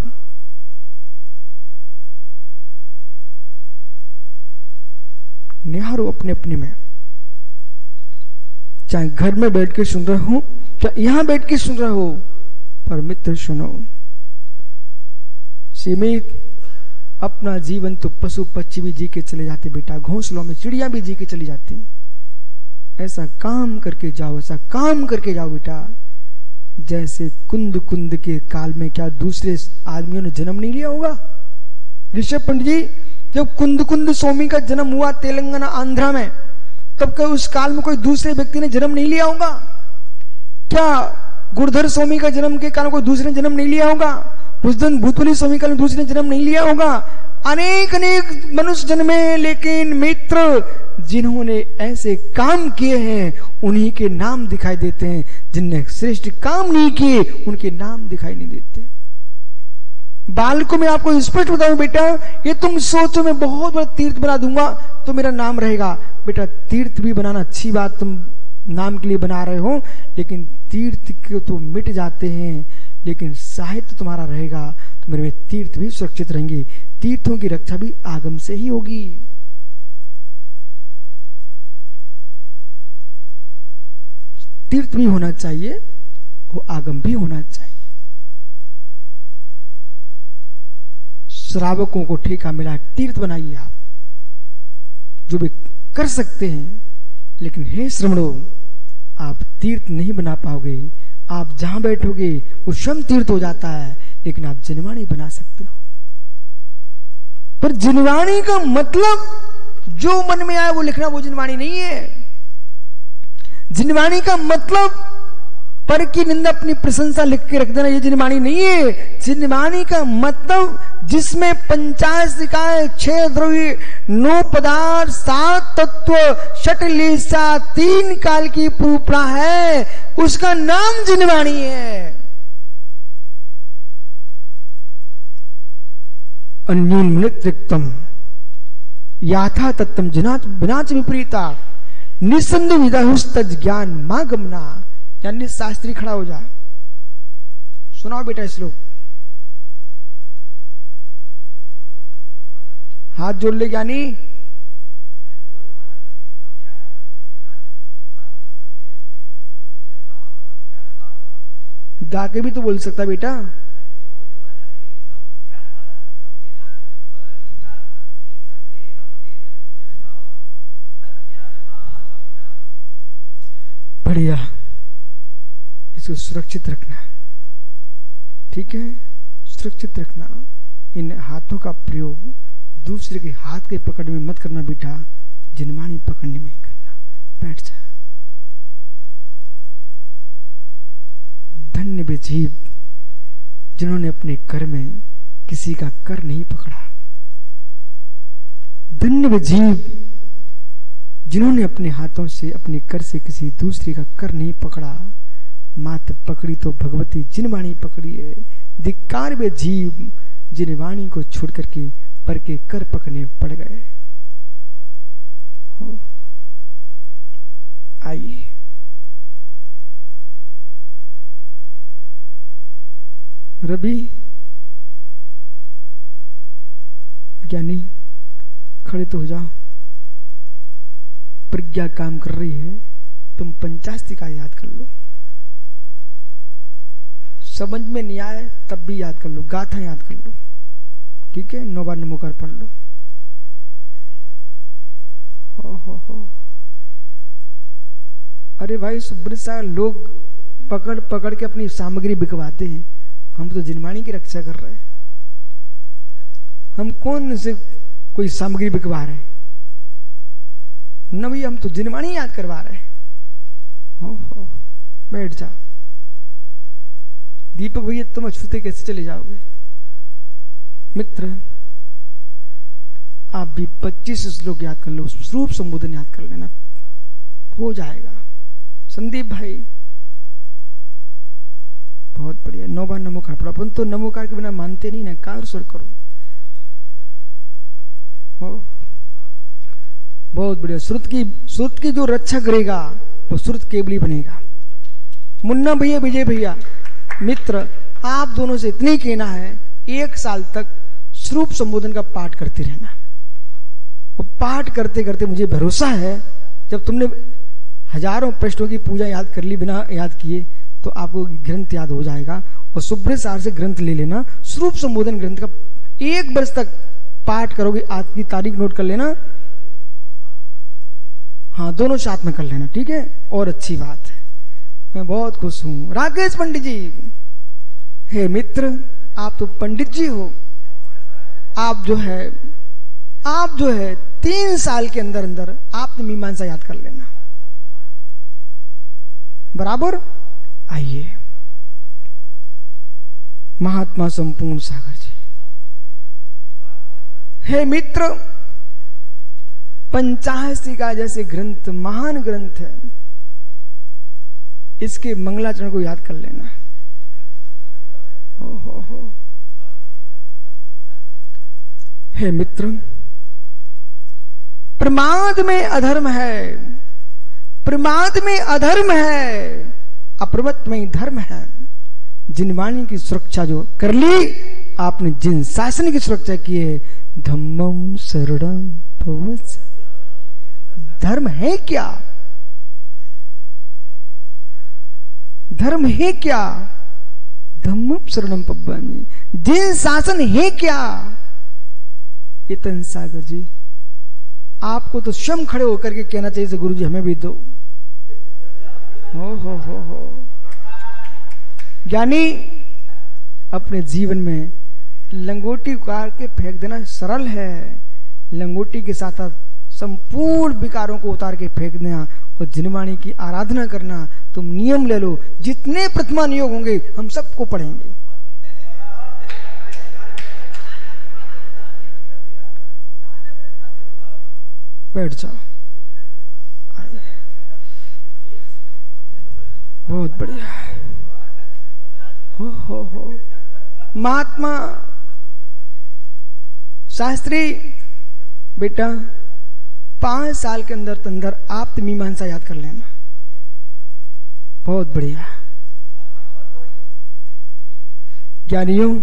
[SPEAKER 1] निहारो अपने अपने में, चाहे घर में बैठ के सुन रहे हो चाहे यहां बैठ के सुन रहे हो, पर मित्र सुनो, सीमित अपना जीवन तो पशु पक्षी भी जी के चले जाते बेटा, घोंसलों में चिड़िया भी जी के चली जाती। ऐसा काम करके जाओ, ऐसा काम करके जाओ बेटा। जैसे कुंद कुंद के काल में क्या दूसरे आदमियों ने जन्म नहीं लिया होगा? ऋषभ पंडित जी, जब कुंद कुंद स्वामी का जन्म हुआ तेलंगाना आंध्रा में, तब क्या उस काल में कोई दूसरे व्यक्ति ने जन्म नहीं लिया होगा? क्या गुरुधर स्वामी का जन्म के कारण कोई दूसरे ने जन्म नहीं लिया होगा? उस दिन भूतबली स्वामी का दूसरे ने जन्म नहीं लिया होगा? अनेक अनेक मनुष्य जन्मे, लेकिन मित्र जिन्होंने ऐसे काम किए हैं उन्हीं के नाम दिखाई देते हैं। जिनने श्रेष्ठ काम नहीं किए उनके नाम दिखाई नहीं देते। बालकों में आपको स्पष्ट बताऊं बेटा, ये तुम सोचो मैं बहुत बड़ा तीर्थ बना दूंगा तो मेरा नाम रहेगा। बेटा तीर्थ भी बनाना अच्छी बात, तुम नाम के लिए बना रहे हो, लेकिन तीर्थ के तो मिट जाते हैं, लेकिन साहित्य तुम्हारा रहेगा तो मेरे में तीर्थ भी सुरक्षित रहेंगे। तीर्थों की रक्षा भी आगम से ही होगी। तीर्थ भी होना चाहिए, वो आगम भी होना चाहिए। श्रावकों को ठेका मिला, तीर्थ बनाइए आप, जो भी कर सकते हैं। लेकिन हे श्रमणों, आप तीर्थ नहीं बना पाओगे। आप जहां बैठोगे वो स्वयं तीर्थ हो जाता है, लेकिन आप जिनवाणी बना सकते हो। पर जिनवाणी का मतलब जो मन में आए वो लिखना, वो जिनवाणी नहीं है। जिनवाणी का मतलब पर की निंदा अपनी प्रशंसा लिख के रख देना, ये जिनवाणी नहीं है। जिनवाणी का मतलब जिसमें 50 निकाय, 6 द्रव्य, 9 पदार्थ, 7 तत्व, 6 लीसा, 3 काल की पूपड़ा है, उसका नाम जिनवाणी है। अन्यून मृत्युक्तम याथा तत्तम विनाच विपरीता निसंदेह विदाहुस्तज ज्ञान मां गमना। यानी शास्त्री खड़ा हो जा, सुनाओ बेटा श्लोक। हाथ जोड़ ले ज्ञानी। गा के भी तो बोल सकता बेटा। बढ़िया, इसको सुरक्षित रखना, ठीक है, सुरक्षित रखना। इन हाथों का प्रयोग दूसरे के हाथ के पकड़ने में मत करना बेटा, जिनवाणी पकड़ने में ही करना। बैठ जा। धन्य वे जीव जिन्होंने अपने कर में किसी का कर नहीं पकड़ा। धन्य वे जीव जिन्होंने अपने हाथों से, अपने कर से किसी दूसरे का कर नहीं पकड़ा। मात पकड़ी तो भगवती जिनवाणी पकड़ी है। धिक्कार वे जीव जिनवाणी को छोड़ करके पर के कर पकड़ने पड़ गए। आइए, रवि ज्ञानी खड़े तो हो जाओ। प्रज्ञा काम कर रही है, तुम 50 का याद कर लो। समझ में नहीं आए तब भी याद कर लो, गाथा याद कर लो, ठीक है। 9 बार नमोकार पढ़ लो। हो। अरे भाई सुब्रत साहब, लोग पकड़ पकड़ के अपनी सामग्री बिकवाते हैं, हम तो जिनवाणी की रक्षा कर रहे हैं। हम कौन से कोई सामग्री बिकवा रहे हैं? न भैया, हम तो जिनवाणी याद करवा रहे हैं। हो, बैठ जाओ। दीपक भैया, तुम अछूते कैसे चले जाओगे? मित्र, आप भी 25 श्लोक याद कर लो, स्वरूप संबोधन याद कर लेना, हो जाएगा। संदीप भाई, बहुत बढ़िया। 9 बार नमोकार पढ़ा। अपन तो नमोकार के बिना मानते नहीं ना, कार स्वर करो। बहुत बढ़िया। श्रुत की जो रक्षा करेगा वो श्रुत केवली बनेगा। मुन्ना भैया, विजय भैया, मित्र, आप दोनों से इतनी कहना है, 1 साल तक स्वरूप संबोधन का पाठ करते रहना। और पाठ करते करते मुझे भरोसा है, जब तुमने हजारों प्रश्नों की पूजा याद कर ली बिना याद किए, तो आपको ग्रंथ याद हो जाएगा। और सुब्रत सार से ग्रंथ ले लेना, स्वरूप संबोधन ग्रंथ का 1 वर्ष तक पाठ करोगे। आज की तारीख नोट कर लेना। हाँ, दोनों साथ में कर लेना, ठीक है? और अच्छी बात है, मैं बहुत खुश हूं। राकेश पंडित जी, हे मित्र, आप तो पंडित जी हो। आप जो है 3 साल के अंदर अंदर आपने मीमांसा याद कर लेना, बराबर? आइए महात्मा संपूर्ण सागर जी। हे मित्र, पंचाहसिका जैसे ग्रंथ महान ग्रंथ है, इसके मंगलाचरण को याद कर लेना। हो। हे मित्र, प्रमाद में अधर्म है, प्रमाद में अधर्म है, अप्रमत्त में धर्म है। जिन वाणी की सुरक्षा जो कर ली आपने, जिन शासन की सुरक्षा की है, धम्मम शरणम भवच। धर्म है क्या? धर्म है क्या? धम्मम शरणम पब्बामी। जिन शासन है क्या? इतन सागर जी, आपको तो स्वयं खड़े होकर के कहना चाहिए, गुरु जी हमें भी दो। हो। ज्ञानी, अपने जीवन में लंगोटी उतार के फेंक देना सरल है, लंगोटी के साथ साथ संपूर्ण विकारों को उतार के फेंक देना और जिनवाणी की आराधना करना। तुम नियम ले लो, जितने प्रथमा नियोग होंगे हम सबको पढ़ेंगे। बैठ जाओ, बहुत बढ़िया। हो। महात्मा शास्त्री, बेटा 5 साल के अंदर अंदर आप मीमांसा याद कर लेना, बहुत बढ़िया। ज्ञानियों,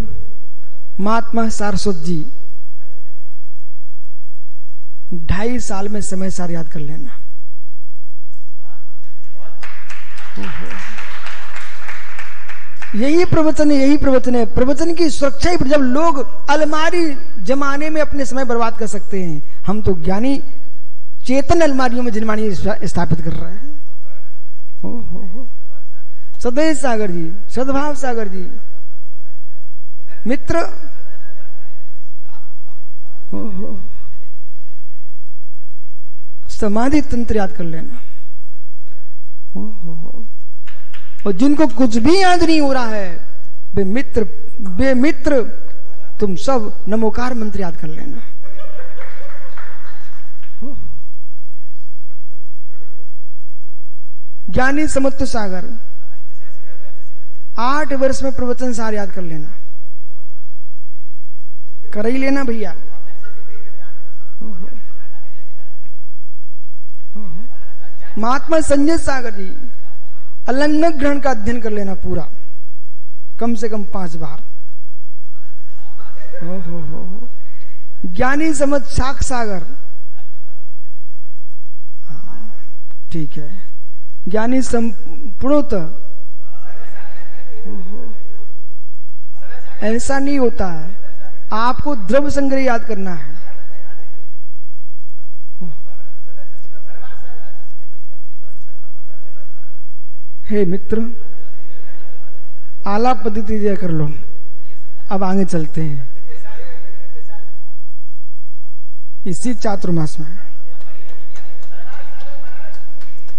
[SPEAKER 1] महात्मा सारस्वत जी 2.5 साल में समय सार याद कर लेना। यही प्रवचन है, प्रवचन की सुरक्षा ही। जब लोग अलमारी जमाने में अपने समय बर्बाद कर सकते हैं, हम तो ज्ञानी चेतन अलमारियों में जिनवाणी स्थापित कर रहे हैं। हो। सदैव सागर जी, सद्भाव सागर जी, मित्र, हो। समाधि तंत्र याद कर लेना। हो। और जिनको कुछ भी याद नहीं हो रहा है, वे मित्र तुम सब नमोकार मंत्र याद कर लेना। ज्ञानी समुद्र सागर 8 वर्ष में प्रवचन सार याद कर लेना, कर ही लेना भैया। महात्मा संजय सागर जी, अलंघक ग्रहण का अध्ययन कर लेना पूरा, कम से कम 5 बार। हो। ज्ञानी समझ साख सागर, हाँ ठीक है। ज्ञानी संपूर्णतः, ऐसा नहीं होता है, आपको द्रव्य संग्रह याद करना है। हे मित्र, आलाप पद्धति जय कर लो। अब आगे चलते हैं इसी चातुर्मास में।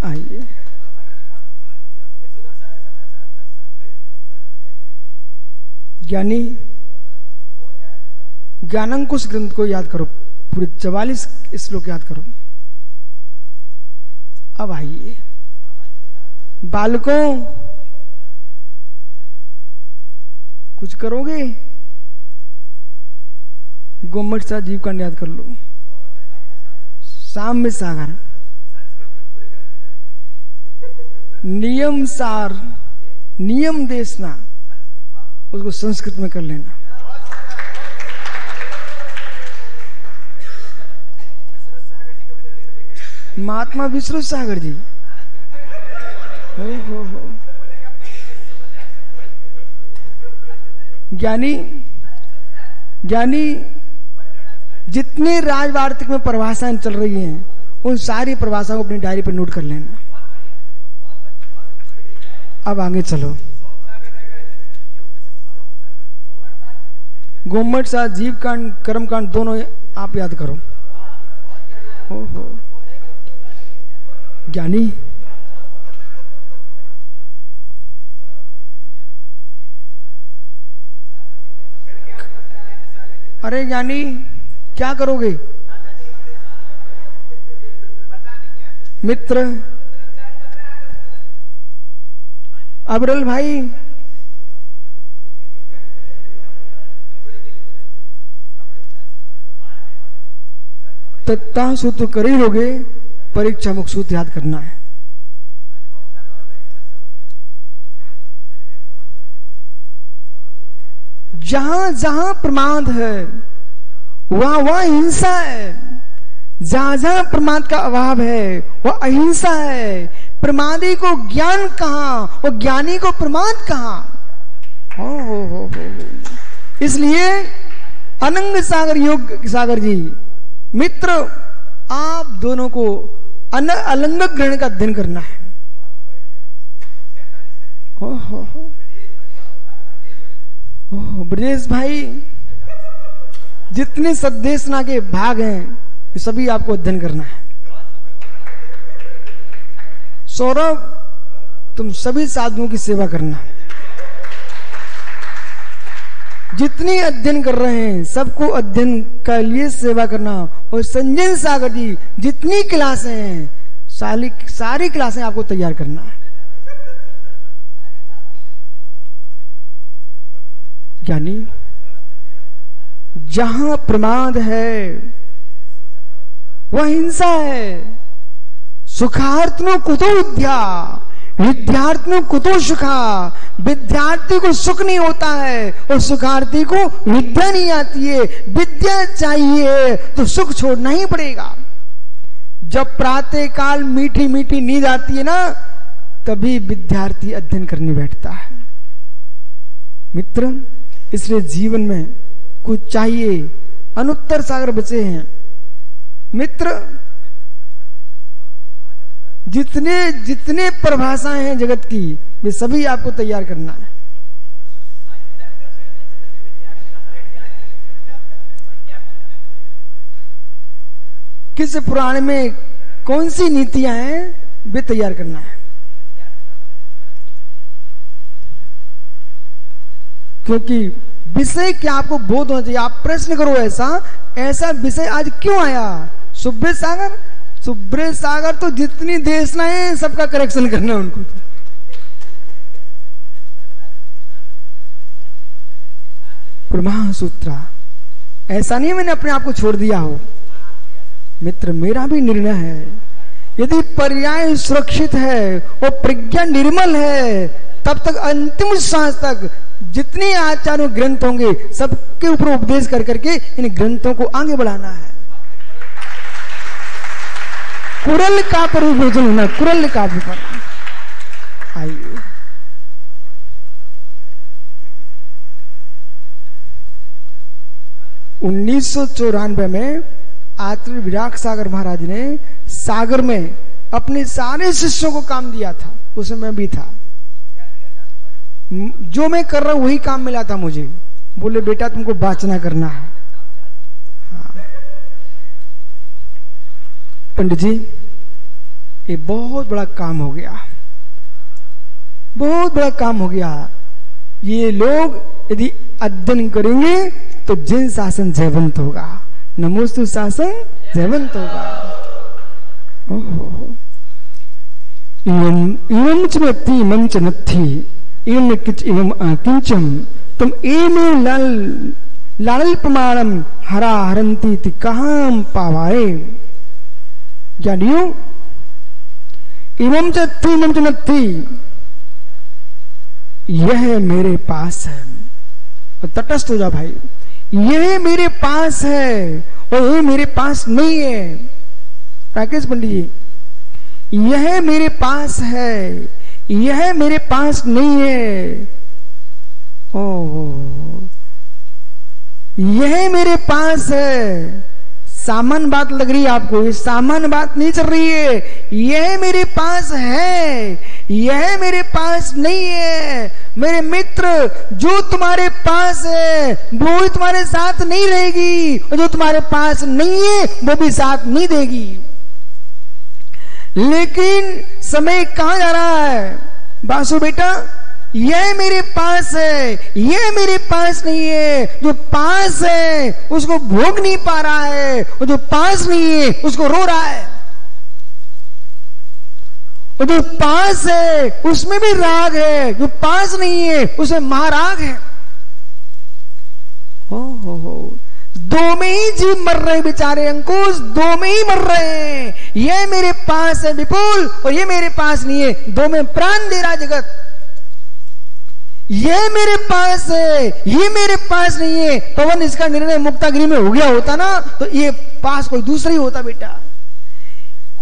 [SPEAKER 1] आइए, ज्ञानी ज्ञानंकुश ग्रंथ को याद करो, पूरे 44 श्लोक याद करो। अब आइए बालकों, कुछ करोगे? गोमट सा जीव कांड याद कर लो। शाम में सागर, नियम सार, नियम देशना, उसको संस्कृत में कर लेना। महात्मा विश्रुत सागर जी, हो। ज्ञानी जितने राजवार्तिक में परिभाषाएं चल रही हैं उन सारी परिभाषाओं को अपनी डायरी पर नोट कर लेना। अब आगे चलो। गोमट सा जीव कांड कर्म कांड दोनों आप याद करो। ओहो ज्ञानी, अरे ज्ञानी क्या करोगे? मित्र अबरल भाई, तत्ता सूत्र कर ही लोगे, परीक्षा मुख सूत्र याद करना है। जहां जहां प्रमाद है वहां वहां हिंसा है, जहां जहां प्रमाद का अभाव है वह अहिंसा है। प्रमादी को ज्ञान कहां और ज्ञानी को प्रमाद कहां? हो। इसलिए अनंग सागर योग सागर जी, मित्र आप दोनों को अलंग ग्रहण का अध्ययन करना है। ओहो ब्रजेश भाई, जितने सद्देशना के भाग हैं ये सभी आपको अध्ययन करना है। सौरभ, तुम सभी साधुओं की सेवा करना। जितनी अध्ययन कर रहे हैं सबको अध्ययन के लिए सेवा करना। और संजय सागर जी, जितनी क्लासें हैं सारी क्लासें आपको तैयार करना है। ज्ञानी, जहां प्रमाद है वह हिंसा है। सुखार्थनो कुतो विद्या, विद्यार्थियों कुतो सुखा। विद्यार्थी को सुख नहीं होता है और सुखार्थी को विद्या नहीं आती है। विद्या चाहिए तो सुख छोड़ना ही पड़ेगा। जब प्रातः काल मीठी मीठी नींद आती है ना, तभी विद्यार्थी अध्ययन करने बैठता है। मित्र, इसलिए जीवन में कुछ चाहिए। अनुत्तर सागर बचे हैं। मित्र, जितने जितने परिभाषाएं हैं जगत की, वे सभी आपको तैयार करना है। किस पुराण में कौन सी नीतियां हैं वे तैयार करना है। क्योंकि विषय क्या आपको बोध होना चाहिए। आप प्रश्न करो, ऐसा विषय आज क्यों आया? सुब्रत सागर तो जितनी देशनाएं हैं सबका करेक्शन करना है उनको। ब्रह्मा सूत्र, ऐसा नहीं मैंने अपने आप को छोड़ दिया हो। मित्र, मेरा भी निर्णय है, यदि पर्याय सुरक्षित है और प्रज्ञा निर्मल है, तब तक अंतिम सांस तक जितने आचार्यों ग्रंथ होंगे सबके ऊपर उपदेश कर करके इन ग्रंथों को आगे बढ़ाना है। कुरल का पर भोजन होना, कुरल का पर। आइए, उन्नीस 1994 में आचार्य विराट सागर महाराज ने सागर में अपने सारे शिष्यों को काम दिया था। उसमें मैं भी था। जो मैं कर रहा हूं वही काम मिला था मुझे। बोले बेटा तुमको वाचना करना है। हाँ। पंडित जी, ये बहुत बड़ा काम हो गया, बहुत बड़ा काम हो गया। ये लोग यदि अध्ययन करेंगे तो जिन शासन जयवंत होगा। नमोस्तु शासन जयवंत होगा। इवं च नत्थि इमं च नत्थि इवं किच इवं अकिंचम तुम एमें लाल प्रमाणम हरा हरंती ति कहां पावाए। ज्ञानियों, इवं च नत्थि इमं च नत्थि, यह मेरे पास है। और तटस्थ हो जा भाई, यह मेरे पास है और यह मेरे पास नहीं है। राकेश पंडित जी, यह मेरे पास है, यह मेरे पास नहीं है। ओ, यह मेरे पास है, सामान्य बात लग रही है आपको, ये सामान्य बात नहीं चल रही है। यह मेरे पास है, यह मेरे पास नहीं है। मेरे मित्र, जो तुम्हारे पास है वो ही तुम्हारे साथ नहीं रहेगी, और जो तुम्हारे पास नहीं है वो भी साथ नहीं देगी। लेकिन समय कहां जा रहा है? बासु बेटा, यह मेरे पास है, यह मेरे पास नहीं है। जो पास है उसको भोग नहीं पा रहा है, और जो पास नहीं है उसको रो रहा है। और जो पास है उसमें भी राग है, जो पास नहीं है उसमें महाराग है। हो दो में ही जीव मर रहे बेचारे अंकुश, दो में ही मर रहे हैं। यह मेरे पास है विपुल, और ये मेरे पास नहीं है। दो में प्राण दे रहा जगत। ये मेरे पास है, ये मेरे पास नहीं है। पवन इसका निर्णय मुक्तागिरी में हो गया होता ना, तो ये पास कोई दूसरा ही होता बेटा।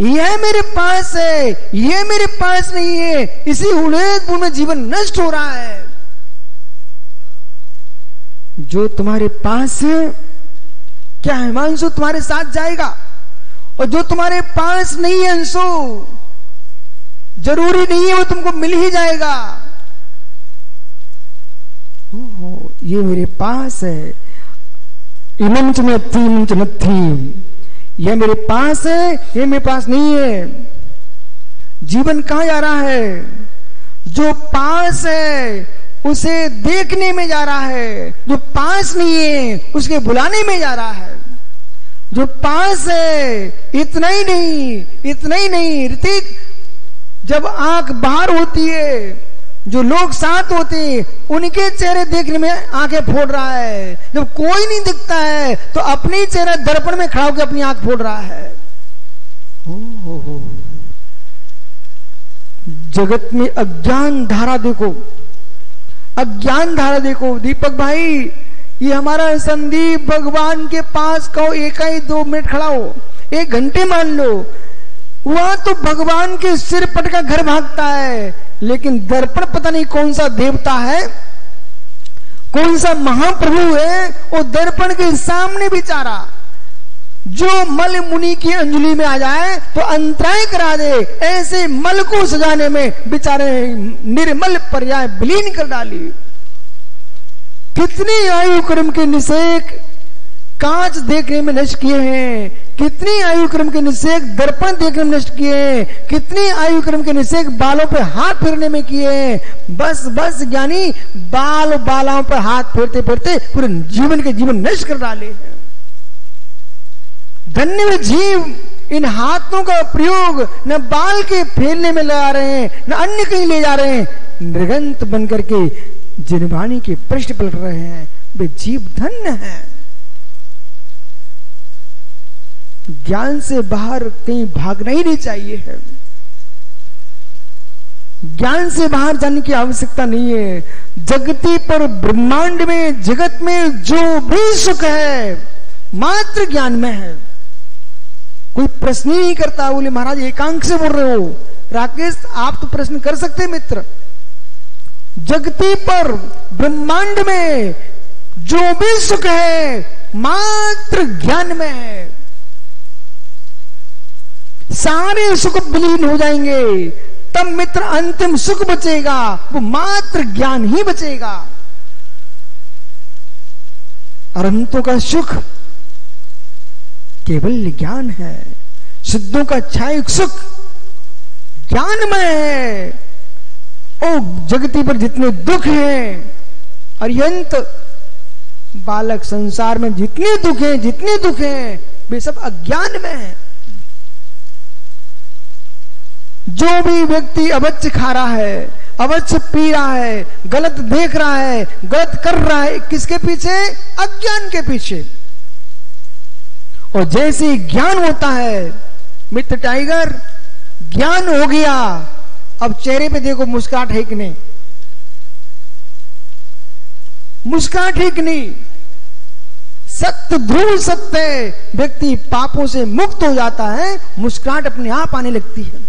[SPEAKER 1] यह मेरे पास है, ये मेरे पास नहीं है। इसी उड़ेदपुर में जीवन नष्ट हो रहा है। जो तुम्हारे पास है, क्या हिमांशु तुम्हारे साथ जाएगा? और जो तुम्हारे पास नहीं है अंशु, जरूरी नहीं है वो तुमको मिल ही जाएगा। ये मेरे पास है, इमं च नत्थी, इमं च नत्थी। यह मेरे पास है, ये मेरे पास नहीं है। जीवन कहां जा रहा है? जो पास है उसे देखने में जा रहा है, जो पास नहीं है उसके बुलाने में जा रहा है। जो पास है, इतना ही नहीं, इतना ही नहीं ऋतिक, जब आंख बाहर होती है, जो लोग साथ होते हैं उनके चेहरे देखने में आंखें फोड़ रहा है। जब कोई नहीं दिखता है तो अपने चेहरा दर्पण में खड़ा होकर अपनी आंख फोड़ रहा है। हो। जगत में अज्ञान धारा देखो, अज्ञान धारा देखो। दीपक भाई, ये हमारा संदीप भगवान के पास कहो 1 या 2 मिनट खड़ा हो, 1 घंटे मान लो, वहां तो भगवान के सिर पट का घर भागता है, लेकिन दर्पण पता नहीं कौन सा देवता है, कौन सा महाप्रभु है, वो दर्पण के सामने बेचारा जो मल मुनि की अंजलि में आ जाए तो अंतराय करा दे, ऐसे मल को सजाने में बेचारे निर्मल पर्याय विलीन कर डाली। कितनी आयु क्रम के निषेक कांच देखने में नष्ट किए हैं, कितनी आयु क्रम के निषेक दर्पण देखने में नष्ट किए हैं, कितनी आयु क्रम के निषेक बालों पे हाथ फेरने में किए हैं। बस बस ज्ञानी, बालों पर हाथ फेरते फेरते पूरे जीवन के जीवन नष्ट कर डाले हैं। धन्य वे जीव, इन हाथों का प्रयोग न बाल के फेरने में लगा रहे हैं, न अन्य कहीं ले जा रहे हैं, नृगंत बनकर के जिनवाणी के पृष्ठ पलट रहे हैं। वे जीव धन्य हैं। ज्ञान से बाहर कहीं भागना ही नहीं चाहिए है। ज्ञान से बाहर जाने की आवश्यकता नहीं है। जगती पर ब्रह्मांड में, जगत में जो भी सुख है मात्र ज्ञान में है। कोई प्रश्न ही नहीं करता। बोले महाराज एकांक से बोल रहे हो। राकेश, आप तो प्रश्न कर सकते मित्र। जगती पर ब्रह्मांड में जो भी सुख है मात्र ज्ञान में है। सारे सुख विलीन हो जाएंगे, तब मित्र अंतिम सुख बचेगा, वो मात्र ज्ञान ही बचेगा। अनंतों का सुख केवल ज्ञान है। सिद्धों का क्षायिक सुख ज्ञानमय है। ओ जगती पर जितने दुख हैं, अर्यंत बालक संसार में जितने दुख हैं वे सब अज्ञान में है। जो भी व्यक्ति अवश्य खा रहा है, अवश्य पी रहा है, गलत देख रहा है, गलत कर रहा है, किसके पीछे? अज्ञान के पीछे। और जैसे ज्ञान होता है मित्र टाइगर, ज्ञान हो गया, अब चेहरे पे देखो मुस्कुराहट है कि नहीं? मुस्कुराहट है कि नहीं? सत्य ध्रुव सत्य, व्यक्ति पापों से मुक्त हो जाता है, मुस्कुराहट अपने आप आने लगती है।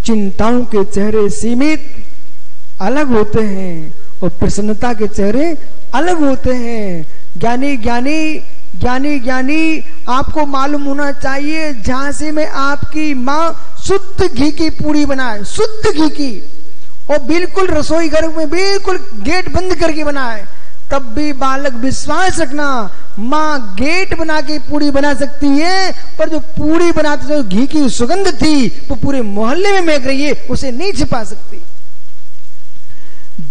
[SPEAKER 1] चिंताओं के चेहरे सीमित अलग होते हैं और प्रसन्नता के चेहरे अलग होते हैं। ज्ञानी
[SPEAKER 2] ज्ञानी ज्ञानी आपको मालूम होना चाहिए, झांसी में आपकी माँ शुद्ध घी की पूरी बनाए, शुद्ध घी की, और बिल्कुल रसोई घर में बिल्कुल गेट बंद करके बनाए, तब भी बालक विश्वास रखना, माँ गेट बना के पूरी बना सकती है, पर जो पूरी बनाते जो घी की सुगंध थी वो पूरे मोहल्ले में महक रही है, उसे नहीं छिपा सकती।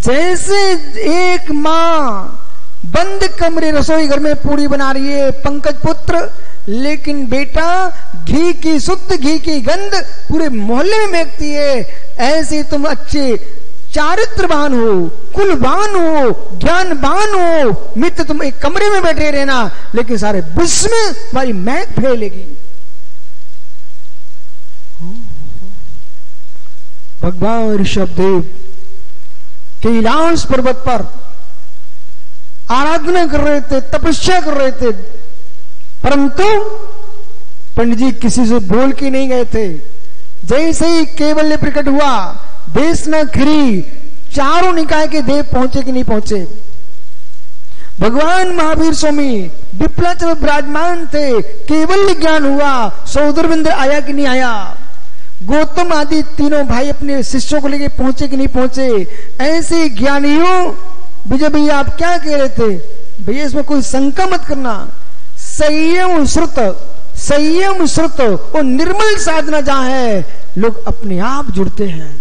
[SPEAKER 2] जैसे एक माँ बंद कमरे रसोई घर में पूरी बना रही है पंकज पुत्र, लेकिन बेटा घी की, शुद्ध घी की गंध पूरे मोहल्ले में महकती है, ऐसे तुम अच्छे चारित्रवान हो, कुलवान हो, ज्ञानवान हो, मित्र तुम एक कमरे में बैठे रहना, लेकिन सारे विश्व में तुम्हारी महक फैलेगी। भगवान ऋषभदेव कैलाश पर्वत पर आराधना कर रहे थे, तपस्या कर रहे थे, परंतु पंडित जी किसी से बोल के नहीं गए थे। जैसे ही केवल्य प्रकट हुआ, देश न खिरी, चारों निकाय के देव पहुंचे कि नहीं पहुंचे। भगवान महावीर स्वामी विप्लाचल विराजमान थे, केवल ज्ञान हुआ, सौदरविंद्र आया कि नहीं आया, गौतम आदि तीनों भाई अपने शिष्यों को लेके पहुंचे कि नहीं पहुंचे। ऐसे ज्ञानियों, विजय भैया आप क्या कह रहे थे, भैया इसमें कोई शंका मत करना, संयम श्रुत और निर्मल साधना जहां है, लोग अपने आप जुड़ते हैं।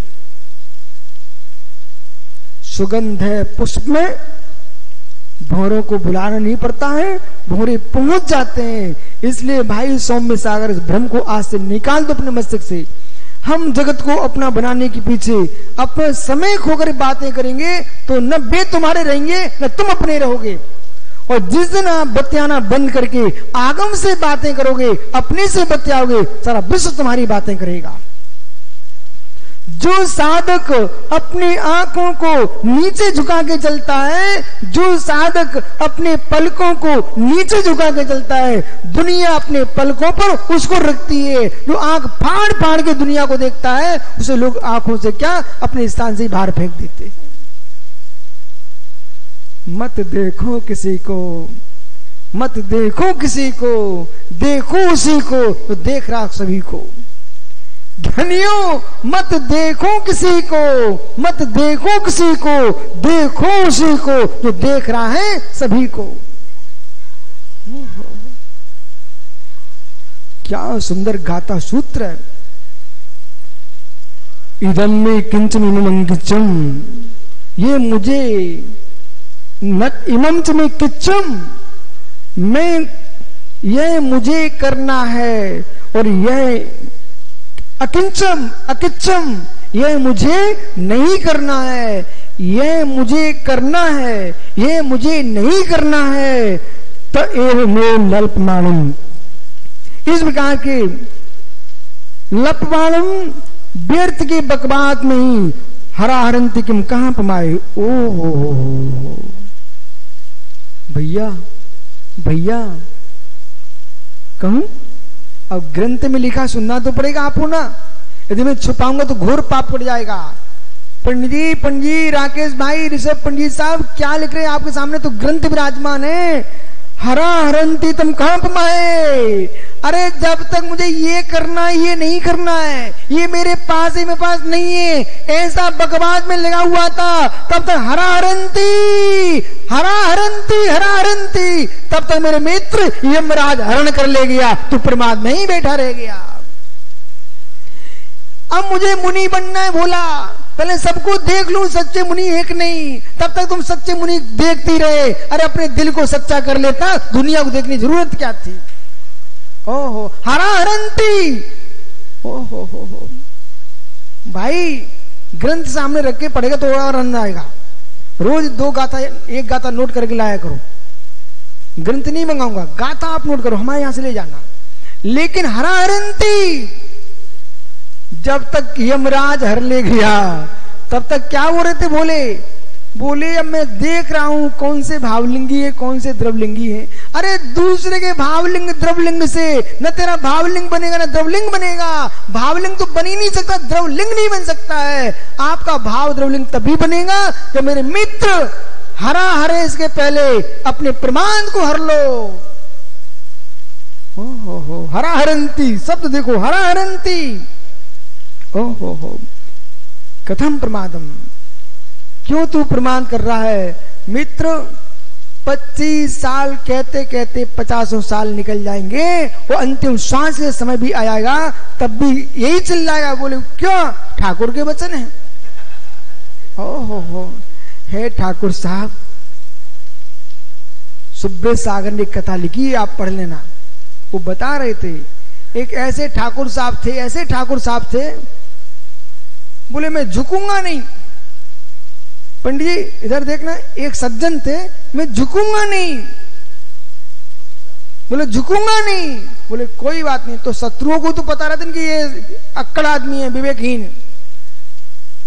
[SPEAKER 2] सुगंध है पुष्प में, भौरों को बुलाना नहीं पड़ता है, भौरे पहुंच जाते हैं। इसलिए भाई सौम्य सागर, इस भ्रम को आज से निकाल दो अपने मस्तिष्क से। हम जगत को अपना बनाने के पीछे अपने समय खोकर बातें करेंगे तो न वे तुम्हारे रहेंगे न तुम अपने रहोगे। और जिस दिन आप बतियाना बंद करके आगम से बातें करोगे, अपने से बतियाओगे, सारा विश्व तुम्हारी बातें करेगा। जो साधक अपनी आंखों को नीचे झुका के चलता है, जो साधक अपने पलकों को नीचे झुका के चलता है, दुनिया अपने पलकों पर उसको रखती है। जो आंख फाड़ फाड़ के दुनिया को देखता है, उसे लोग आंखों से क्या अपने स्थान से बाहर फेंक देते हैं। मत देखो किसी को, मत देखो किसी को, देखो उसी को तो देख रहा सभी को। ज्ञानियों मत देखो किसी को, मत देखो किसी को, देखो उसी को जो देख रहा है सभी को। क्या सुंदर गाथा सूत्र है। इदम में किंचन इमंगिचम, ये मुझे इमम च में किच्चम, मैं यह मुझे करना है, और यह अकिंचम अकिच्चम, यह मुझे नहीं करना है, यह मुझे करना है, यह मुझे नहीं करना है। तो एव में लल्पमाणम, इस प्रकार के लपमाणम व्यर्थ की बकवाद में ही हरा हरंती किम कहां पमाए। ओ भैया भैया कहूं, अब ग्रंथ में लिखा सुनना तो पड़ेगा आपको ना, यदि मैं छुपाऊंगा तो घोर पाप पड़ जाएगा। पंडित जी, राकेश भाई, ऋषभ पंडित साहब क्या लिख रहे हैं आपके सामने, तो ग्रंथ विराजमान है। हरा हरंती तुम कहां पमाए, अरे जब तक मुझे ये करना है, ये नहीं करना है, ये मेरे पास ही, मेरे पास नहीं है, ऐसा बकवास में लगा हुआ था, तब तक हरा हरंती हरा हरंती हरा हरंती, तब तक मेरे मित्र यमराज हरण कर ले गया, तू प्रमाद में ही बैठा रह गया। अब मुझे मुनि बनना है, बोला पहले सबको देख लूं सच्चे मुनि एक नहीं, तब तक तुम सच्चे मुनि देखती रहे। अरे अपने दिल को सच्चा कर लेता, दुनिया को देखने की जरूरत क्या थी। ओहो हरा हरंती, ओहो हो भाई, ग्रंथ सामने रख के पढ़ेगा तो और आनंद आएगा। रोज 2 गाथा, 1 गाथा नोट करके लाया करो। ग्रंथ नहीं मंगाऊंगा, गाथा आप नोट करो, हमारे यहां से ले जाना। लेकिन हरा हरंती, जब तक यमराज हर ले गया तब तक क्या हो रहे थे, बोले अब मैं देख रहा हूं कौन से भावलिंगी है, कौन से द्रवलिंगी है। अरे दूसरे के भावलिंग द्रवलिंग से न तेरा भावलिंग बनेगा न द्रवलिंग बनेगा। भावलिंग तो बन ही नहीं सकता, द्रवलिंग नहीं बन सकता है। आपका भाव द्रवलिंग तभी बनेगा जब मेरे मित्र हरा हरे इसके पहले अपने प्रमाण को हर लो। हो हरा हरंती शब्द देखो, हरा हरंती। ओ हो कथम प्रमादम, क्यों तू प्रमाद कर रहा है मित्र? 25 साल कहते कहते 50 साल निकल जाएंगे, वो अंतिम श्वास के समय भी आएगा, तब भी यही चिल्लाएगा। बोले क्यों? ठाकुर के वचन है। हो हे ठाकुर साहब, सुब्रत सागर ने कथा लिखी, आप पढ़ लेना। वो बता रहे थे, एक ऐसे ठाकुर साहब थे, ऐसे ठाकुर साहब थे, बोले मैं झुकूंगा नहीं। पंडित जी इधर देखना, एक सज्जन थे, मैं झुकूंगा नहीं। बोले झुकूंगा नहीं। बोले कोई बात नहीं। तो शत्रुओं को तो पता रहता कि ये अक्कड़ आदमी है, विवेकहीन।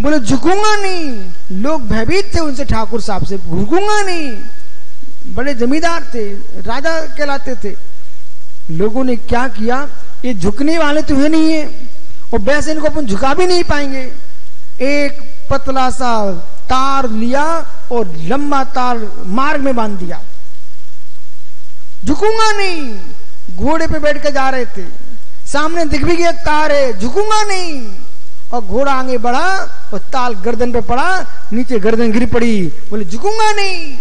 [SPEAKER 2] बोले झुकूंगा नहीं। लोग भयभीत थे उनसे, ठाकुर साहब से, झुकूंगा नहीं। बड़े जमींदार थे, राजा कहलाते थे। लोगों ने क्या किया, ये झुकने वाले तो है नहीं है, और वैसे इनको अपन झुका भी नहीं पाएंगे। एक पतला सा तार लिया और लंबा तार मार्ग में बांध दिया। झुकूंगा नहीं। घोड़े पे बैठ के जा रहे थे, सामने दिख भी गया तार है, झुकूंगा नहीं। और घोड़ा आगे बढ़ा और ताल गर्दन पे पड़ा, नीचे गर्दन गिर पड़ी। बोले झुकूंगा नहीं।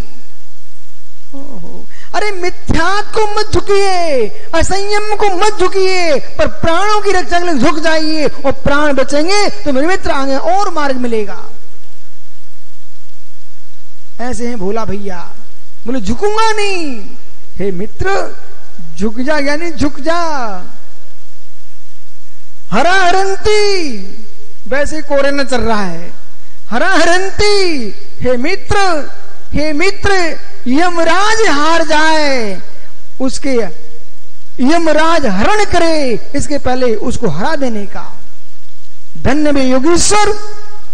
[SPEAKER 2] अरे मिथ्यात को मत झुकिए, असंयम को मत झुकिए, पर प्राणों की रक्षा के लिए झुक जाइए, और प्राण बचेंगे तो मेरे मित्र आगे और मार्ग मिलेगा। ऐसे हैं भोला भैया। बोले झुकूंगा नहीं। हे मित्र, झुक जा, यानी झुक जा। हरा हरंती, वैसे कोरे न चल रहा है। हरा हरंती, हे मित्र, यमराज हार जाए, उसके यमराज हरण करे, इसके पहले उसको हरा देने का। धन्य में योगीश्वर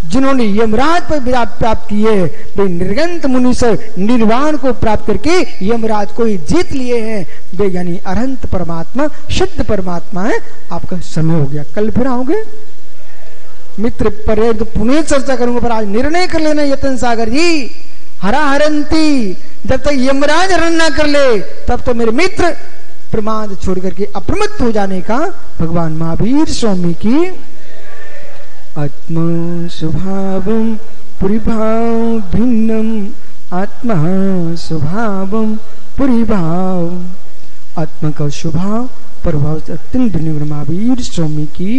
[SPEAKER 2] जिन्होंने यमराज पर विराट प्राप्त किए, वे निर्गंत मुनि से निर्वाण को प्राप्त करके यमराज को ही जीत लिए हैं। वे यानी अनंत परमात्मा, शुद्ध परमात्मा है। आपका समय हो गया, कल फिर आओगे मित्र। पर तो पुनः चर्चा करूंगा, पर आज निर्णय कर लेना यतन सागर जी। हरा हरंती, जब तक यमराज हरण ना कर ले, तब तो मेरे मित्र प्रमाद छोड़ करके अप्रमत्त हो जाने का भगवान महावीर स्वामी की। आत्मा स्वभावं परिभाव भिन्नम, आत्मा स्वभावं परिभाव। आत्मा का स्वभाव प्रभाव से अत्यंत भिन्न महावीर स्वामी की।